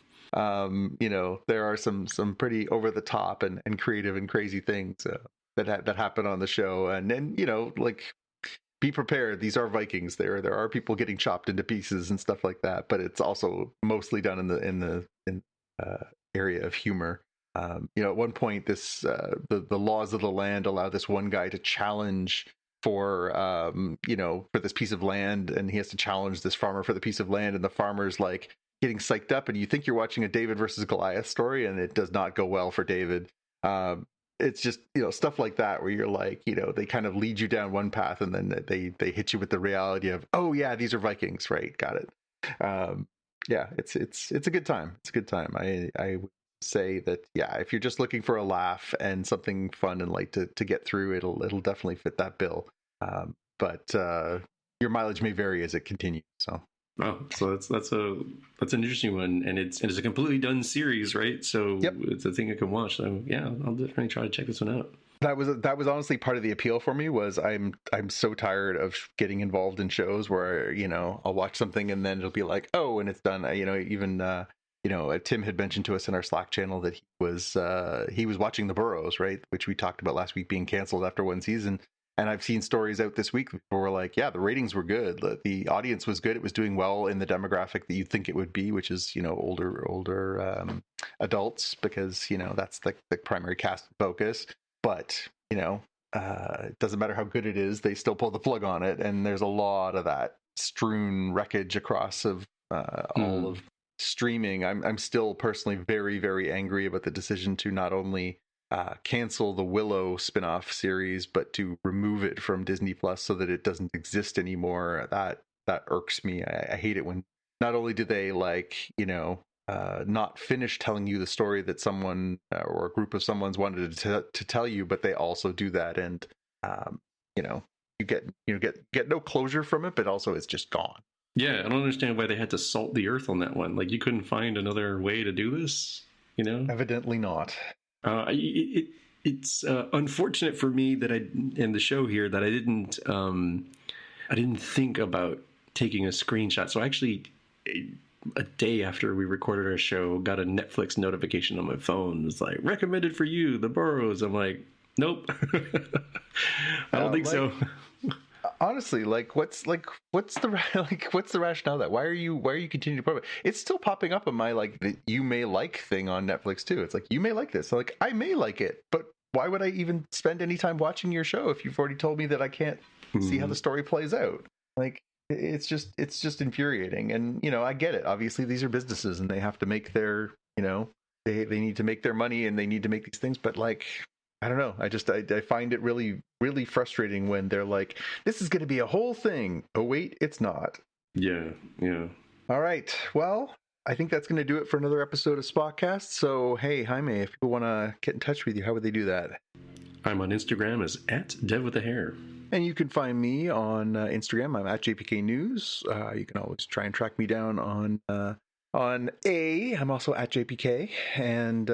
[SPEAKER 2] There are some pretty over the top and creative and crazy things that happen on the show, and then like, be prepared. These are Vikings. There are people getting chopped into pieces and stuff like that, but it's also mostly done in the area of humor. At one point, this the laws of the land allow this one guy to challenge for this piece of land, and he has to challenge this farmer for the piece of land, and the farmer's like getting psyched up, and you think you're watching a David versus Goliath story, and it does not go well for David. It's just stuff like that where you're like, they kind of lead you down one path, and then they hit you with the reality of, oh yeah, these are Vikings, right? Got it. Yeah, it's a good time. It's a good time. I would say that, yeah, if you're just looking for a laugh and something fun and light to get through, it'll definitely fit that bill. But your mileage may vary as it continues. So.
[SPEAKER 3] Oh, so that's an interesting one, and it's a completely done series, right? So yep. It's a thing I can watch. So yeah, I'll definitely try to check this one out.
[SPEAKER 2] That was honestly part of the appeal for me. Was I'm so tired of getting involved in shows where I'll watch something and then it'll be like, oh, and it's done. Tim had mentioned to us in our Slack channel that he was watching The Burrows, right, which we talked about last week, being canceled after one season. And I've seen stories out this week where we're like, yeah, the ratings were good. The audience was good. It was doing well in the demographic that you'd think it would be, which is, older adults, because, that's the primary cast focus. But, it doesn't matter how good it is. They still pull the plug on it. And there's a lot of that strewn wreckage across of all of streaming. I'm still personally very, very angry about the decision to not only cancel the Willow spin-off series, but to remove it from Disney Plus so that it doesn't exist anymore. That irks me. I hate it when not only do they not finish telling you the story that someone or a group of someone's wanted to tell you, but they also do that, and you get no closure from it, but also it's just gone.
[SPEAKER 3] Yeah, I don't understand why they had to salt the earth on that one. Like, you couldn't find another way to do this,
[SPEAKER 2] Evidently not.
[SPEAKER 3] It's unfortunate for me that in the show here that I didn't think about taking a screenshot. So actually, a day after we recorded our show, got a Netflix notification on my phone. It's like, recommended for you, The Burrows. I'm like, nope, I don't think so.
[SPEAKER 2] Honestly, what's the rationale that why are you continuing to promote it? It's still popping up on my the you may like thing on Netflix too. It's like, you may like this. So I may like it, but why would I even spend any time watching your show if you've already told me that I can't see how the story plays out? It's just infuriating. And I get it. Obviously, these are businesses and they have to make their they need to make their money and they need to make these things. But I don't know. I find it really, really frustrating when they're like, this is going to be a whole thing. Oh, wait, it's not.
[SPEAKER 3] Yeah.
[SPEAKER 2] All right. Well, I think that's going to do it for another episode of Spotcast. So, hey, Jaime, if people want to get in touch with you, how would they do that?
[SPEAKER 3] I'm on Instagram as @DevWithAHair.
[SPEAKER 2] And you can find me on Instagram. I'm @JPK News. You can always try and track me down on I'm also @JPK. And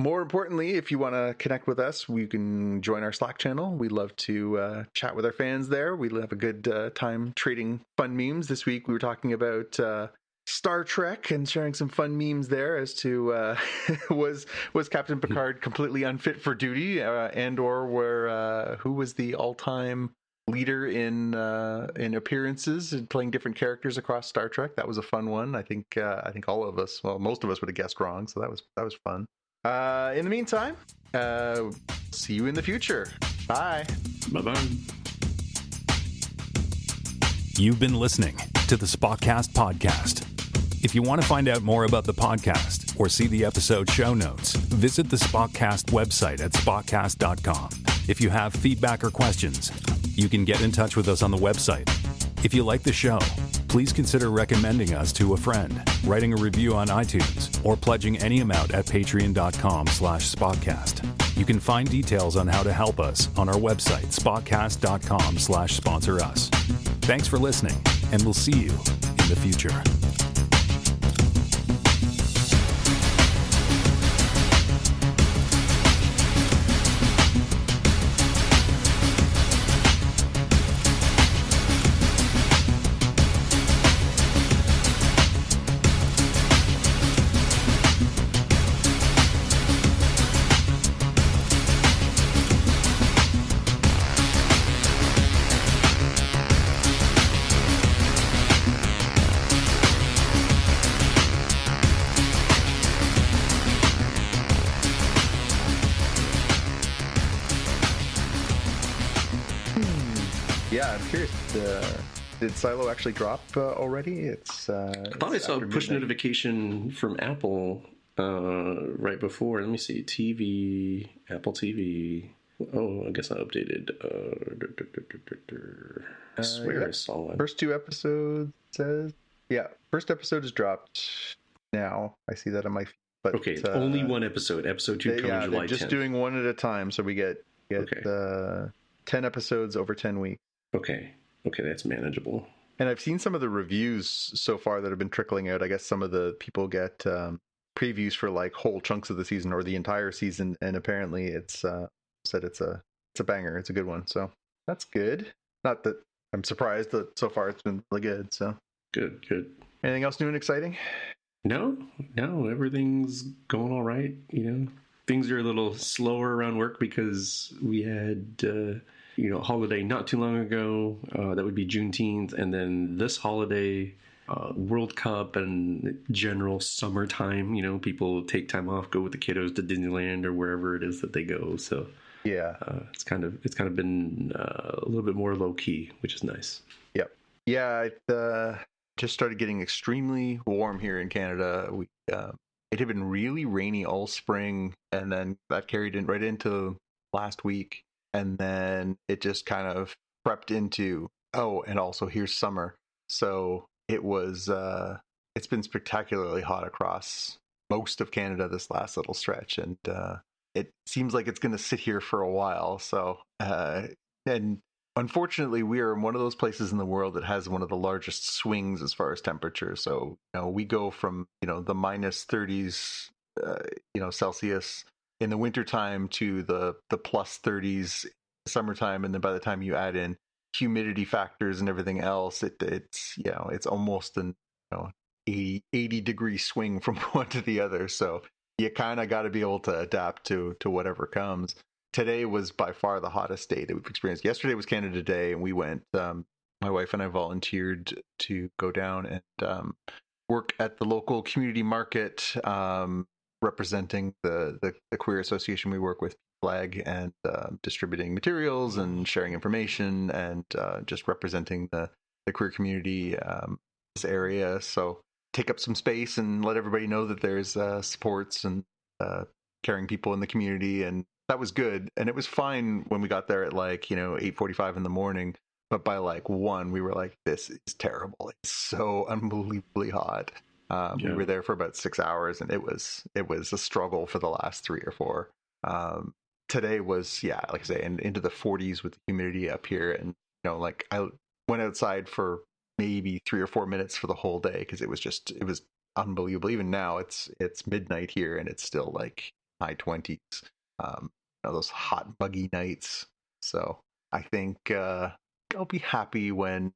[SPEAKER 2] more importantly, if you want to connect with us, you can join our Slack channel. We love to chat with our fans there. We have a good time trading fun memes. This week we were talking about Star Trek and sharing some fun memes there as to was Captain Picard completely unfit for duty, and or were who was the all-time leader in appearances and playing different characters across Star Trek. That was a fun one. I think all of us, well, most of us would have guessed wrong, so that was fun. In the meantime, see you in the future. Bye.
[SPEAKER 3] Bye-bye.
[SPEAKER 1] You've been listening to the Spotcast podcast. If you want to find out more about the podcast or see the episode show notes, visit the Spotcast website at spotcast.com. If you have feedback or questions, you can get in touch with us on the website. If you like the show, please consider recommending us to a friend, writing a review on iTunes, or pledging any amount at patreon.com/spotcast. You can find details on how to help us on our website, spotcast.com/sponsor us. Thanks for listening, and we'll see you in the future.
[SPEAKER 2] Yeah, I'm curious. Did Silo actually drop already?
[SPEAKER 3] I thought I saw a push notification from Apple right before. Let me see. TV, Apple TV. Oh, I guess I updated. I swear I saw one.
[SPEAKER 2] First 2 episodes says. Yeah, first episode is dropped now. I see that on my feed. But,
[SPEAKER 3] okay, only one episode. Episode 2 coming July 10th.
[SPEAKER 2] They're just doing one at a time, so we get 10 episodes over 10 weeks.
[SPEAKER 3] Okay, that's manageable.
[SPEAKER 2] And I've seen some of the reviews so far that have been trickling out. I guess some of the people get previews for like whole chunks of the season or the entire season, and apparently it's said it's a banger. It's a good one, so that's good. Not that I'm surprised that so far it's been really good. So
[SPEAKER 3] good.
[SPEAKER 2] Anything else new and exciting?
[SPEAKER 3] No, everything's going all right. Things are a little slower around work because we had holiday not too long ago. That would be Juneteenth, and then this holiday, World Cup and general summertime. People take time off, go with the kiddos to Disneyland or wherever it is that they go. So
[SPEAKER 2] yeah,
[SPEAKER 3] it's kind of been a little bit more low key, which is nice.
[SPEAKER 2] Yep. Yeah, it just started getting extremely warm here in Canada. It had been really rainy all spring, and then that carried right into last week. And then it just kind of prepped into, and also here's summer. So it was, it's been spectacularly hot across most of Canada this last little stretch. And it seems like it's going to sit here for a while. So, and unfortunately, we are in one of those places in the world that has one of the largest swings as far as temperature. So, we go from, the minus 30s, Celsius in the wintertime to the plus 30s summertime, and then by the time you add in humidity factors and everything else, it's almost an 80 degree swing from one to the other. So you kind of got to be able to adapt to whatever comes. Today was by far the hottest day that we've experienced. Yesterday was Canada Day, and we went. My wife and I volunteered to go down and work at the local community market. Representing the queer association we work with, Flag, and distributing materials and sharing information and just representing the queer community this area. So take up some space and let everybody know that there's supports and caring people in the community, and that was good. And it was fine when we got there at 8:45 in the morning, but by 1 we were like, this is terrible. It's so unbelievably hot. We were there for about 6 hours, and it was a struggle for the last 3 or 4. Today was, like I say, into the 40s with the humidity up here, and I went outside for maybe 3 or 4 minutes for the whole day because it was unbelievable. Even now, it's midnight here, and it's still high 20s. Those hot, buggy nights. So I think I'll be happy when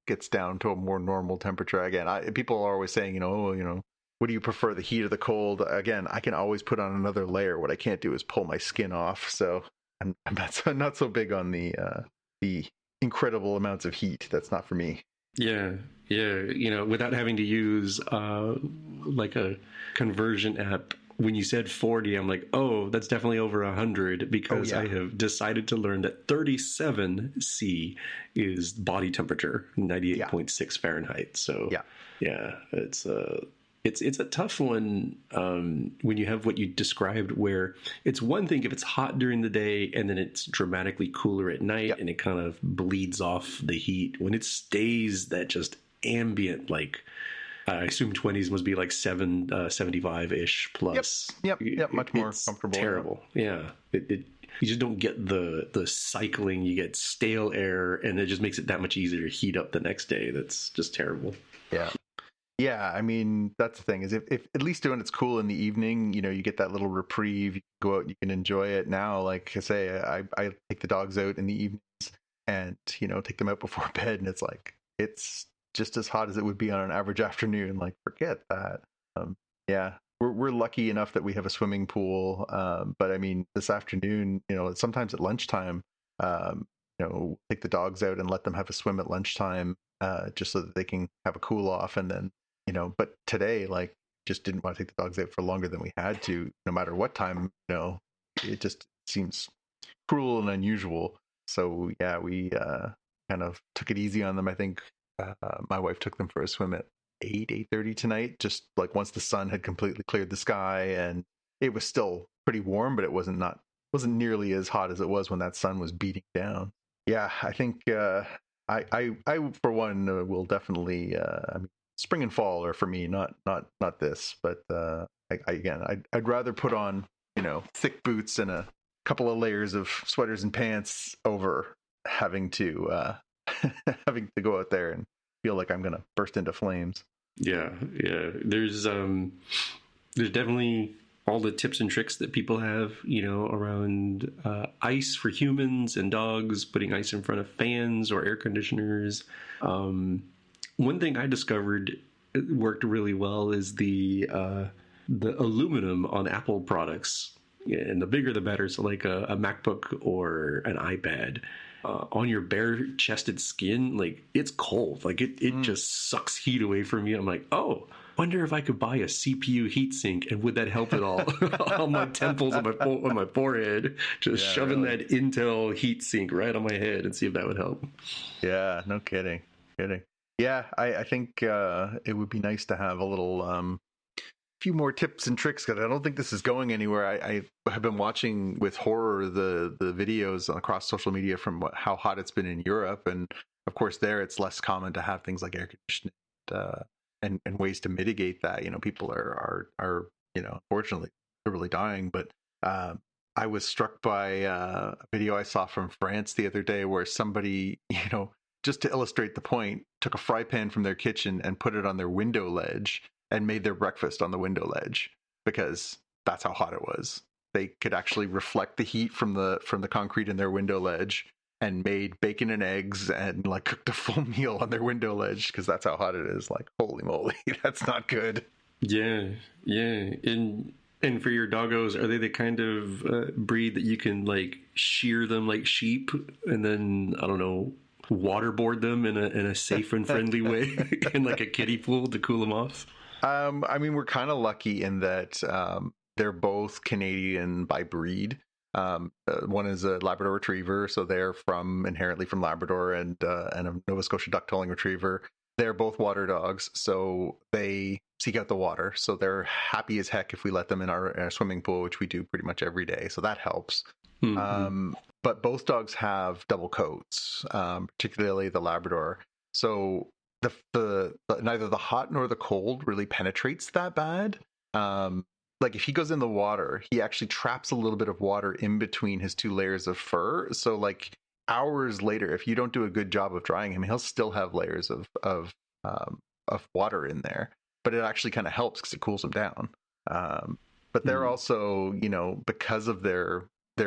[SPEAKER 2] gets down to a more normal temperature. Again, people are always saying, what do you prefer, the heat or the cold? Again, I can always put on another layer. What I can't do is pull my skin off. So I'm not so big on the incredible amounts of heat. That's not for me.
[SPEAKER 3] Yeah, without having to use like a conversion app. When you said 40, I'm like, oh, that's definitely over 100 because I have decided to learn that 37 C is body temperature, 98.6 Fahrenheit. So it's a tough one when you have what you described, where it's one thing if it's hot during the day and then it's dramatically cooler at night and it kind of bleeds off the heat. When it stays that just ambient, like I assume 20s must be like 75-ish plus.
[SPEAKER 2] Yep. Much more comfortable.
[SPEAKER 3] Terrible. Yeah. You just don't get the cycling. You get stale air, and it just makes it that much easier to heat up the next day. That's just terrible.
[SPEAKER 2] Yeah, I mean, that's the thing, is if at least when it's cool in the evening, you get that little reprieve, you can go out and you can enjoy it. Now, like I say, I take the dogs out in the evenings and, take them out before bed, and it's just as hot as it would be on an average afternoon. Like, forget that. We're lucky enough that we have a swimming pool. But I mean, this afternoon, sometimes at lunchtime, take the dogs out and let them have a swim at lunchtime, just so that they can have a cool off. And then, but today, like, just didn't want to take the dogs out for longer than we had to, no matter what time. It just seems cruel and unusual. So yeah, we kind of took it easy on them. I think my wife took them for a swim at 8:30 tonight, just like once the sun had completely cleared the sky, and it was still pretty warm, but it wasn't nearly as hot as it was when that sun was beating down. Yeah, I think I for one will definitely I mean, spring and fall are for me, not this, but I'd rather put on thick boots and a couple of layers of sweaters and pants over having to go out there and feel like I'm gonna burst into flames.
[SPEAKER 3] Yeah. There's definitely all the tips and tricks that people have, around ice for humans and dogs, putting ice in front of fans or air conditioners. One thing I discovered worked really well is the aluminum on Apple products. And the bigger the better. So like a MacBook or an iPad. On your bare-chested skin, like, it's cold. Like, it just sucks heat away from you. I'm like, oh, wonder if I could buy a CPU heatsink, and would that help at all? On my temples, on my forehead, just shoving that Intel heatsink right on my head and see if that would help.
[SPEAKER 2] Yeah, no kidding. Yeah, I think it would be nice to have a little few more tips and tricks, because I don't think this is going anywhere. I have been watching with horror the videos across social media from how hot it's been in Europe, and of course there it's less common to have things like air conditioning and ways to mitigate that. People are unfortunately literally dying. But I was struck by a video I saw from France the other day where somebody, just to illustrate the point, took a fry pan from their kitchen and put it on their window ledge and made their breakfast on the window ledge, because that's how hot it was. They could actually reflect the heat from the concrete in their window ledge, and made bacon and eggs and like cooked a full meal on their window ledge, because that's how hot it is. Like, holy moly, that's not good.
[SPEAKER 3] Yeah. And for your doggos, are they the kind of breed that you can like shear them like sheep and then, I don't know, waterboard them in a safe and friendly way in like a kiddie pool to cool them off?
[SPEAKER 2] I mean, we're kind of lucky in that they're both Canadian by breed. One is a Labrador Retriever, so they're inherently from Labrador, and a Nova Scotia Duck-Tolling Retriever. They're both water dogs, so they seek out the water. So they're happy as heck if we let them in our swimming pool, which we do pretty much every day. So that helps. Mm-hmm. But both dogs have double coats, particularly the Labrador. So the neither the hot nor the cold really penetrates that bad. Like if he goes in the water, he actually traps a little bit of water in between his two layers of fur. So like hours later, if you don't do a good job of drying him, he'll still have layers of water in there. But it actually kind of helps because it cools him down. But they're also, because of their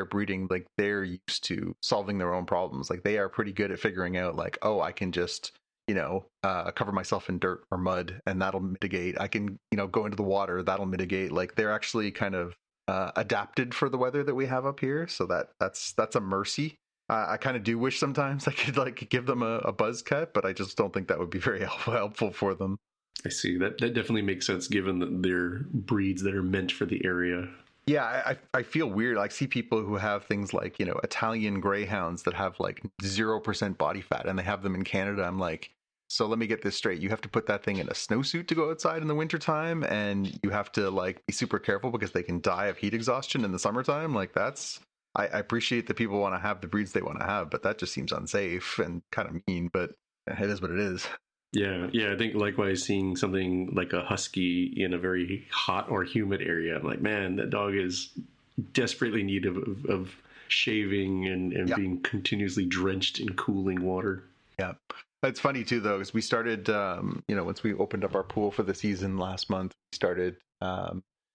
[SPEAKER 2] breeding, like they're used to solving their own problems. Like they are pretty good at figuring out like, oh, I can just cover myself in dirt or mud, and that'll mitigate. I can, go into the water, that'll mitigate. Like, they're actually kind of adapted for the weather that we have up here, so that's a mercy. I kind of do wish sometimes I could like give them a buzz cut, but I just don't think that would be very helpful for them.
[SPEAKER 3] I see. That definitely makes sense given that they're breeds that are meant for the area.
[SPEAKER 2] Yeah, I feel weird. I see people who have things like, Italian greyhounds that have like 0% body fat, and they have them in Canada. I'm like, so let me get this straight. You have to put that thing in a snowsuit to go outside in the wintertime, and you have to like be super careful because they can die of heat exhaustion in the summertime. Like, I appreciate that people want to have the breeds they want to have, but that just seems unsafe and kind of mean, but it is what it is.
[SPEAKER 3] Yeah. I think likewise, seeing something like a husky in a very hot or humid area, I'm like, man, that dog is desperately in need of shaving and being continuously drenched in cooling water.
[SPEAKER 2] Yeah. It's funny too, though, because we started, once we opened up our pool for the season last month, we started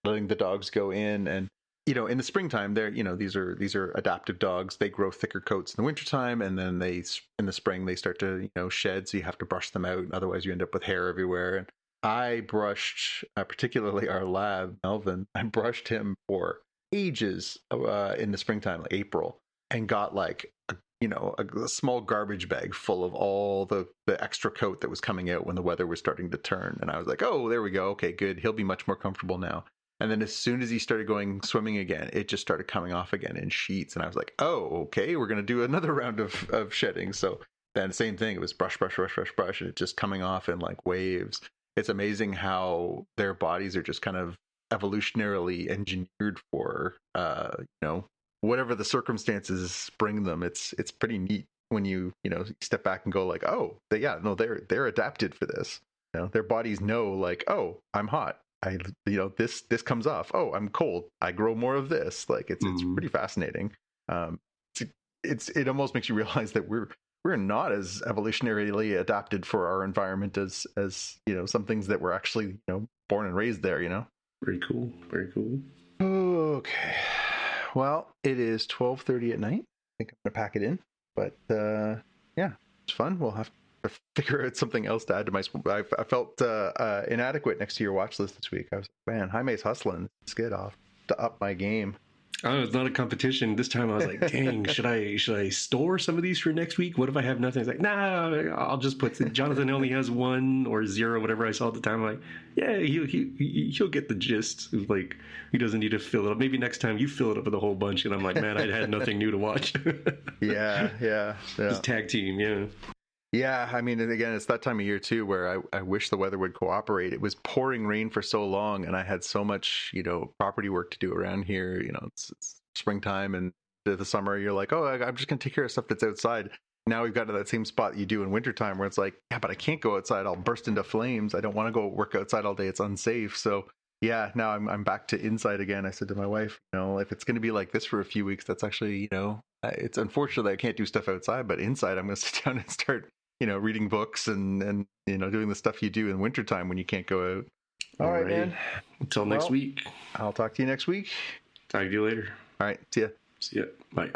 [SPEAKER 2] letting the dogs go in, and in the springtime, they're, these are adaptive dogs. They grow thicker coats in the wintertime, and then in the spring they start to, shed. So you have to brush them out. Otherwise you end up with hair everywhere. And I brushed, particularly our lab, Melvin, I brushed him for ages in the springtime, like April, and got like, a small garbage bag full of all the extra coat that was coming out when the weather was starting to turn. And I was like, oh, there we go. Okay, good. He'll be much more comfortable now. And then as soon as he started going swimming again, it just started coming off again in sheets. And I was like, oh, okay, we're going to do another round of shedding. So then same thing. It was brush, and it just coming off in like waves. It's amazing how their bodies are just kind of evolutionarily engineered for, whatever the circumstances bring them. It's pretty neat when you step back and go like, oh, they're adapted for this. Their bodies know like, oh, I'm hot. This comes off. Oh, I'm cold. I grow more of this. Like it's pretty fascinating. It almost makes you realize that we're not as evolutionarily adapted for our environment as some things that were actually born and raised there.
[SPEAKER 3] Very cool.
[SPEAKER 2] Okay. Well, it is 12:30 at night. I think I'm gonna pack it in. But it's fun. We'll have to figure out something else to add to my. I felt inadequate next to your watch list this week. I was like, man, Jaime's hustling. Let's get off to up my game.
[SPEAKER 3] Oh, it's not a competition. This time I was like, dang, should I store some of these for next week? What if I have nothing? It's like, nah, I'll just put Jonathan only has 1 or 0, whatever I saw at the time. I'm like, yeah, he'll get the gist. Like, he doesn't need to fill it up. Maybe next time you fill it up with a whole bunch. And I'm like, man, I had nothing new to watch.
[SPEAKER 2] Yeah.
[SPEAKER 3] Just tag team, yeah.
[SPEAKER 2] Yeah, I mean, and again, it's that time of year too where I wish the weather would cooperate. It was pouring rain for so long, and I had so much, property work to do around here. It's springtime and the summer. You're like, oh, I'm just gonna take care of stuff that's outside. Now we've got to that same spot you do in wintertime where it's like, yeah, but I can't go outside. I'll burst into flames. I don't want to go work outside all day. It's unsafe. So yeah, now I'm back to inside again. I said to my wife, if it's going to be like this for a few weeks, that's actually, it's unfortunate that I can't do stuff outside, but inside I'm going to sit down and start reading books and doing the stuff you do in wintertime when you can't go out. All right, man.
[SPEAKER 3] Until next week.
[SPEAKER 2] I'll talk to you next week.
[SPEAKER 3] Talk to you later.
[SPEAKER 2] All right. See ya.
[SPEAKER 3] See ya. Bye.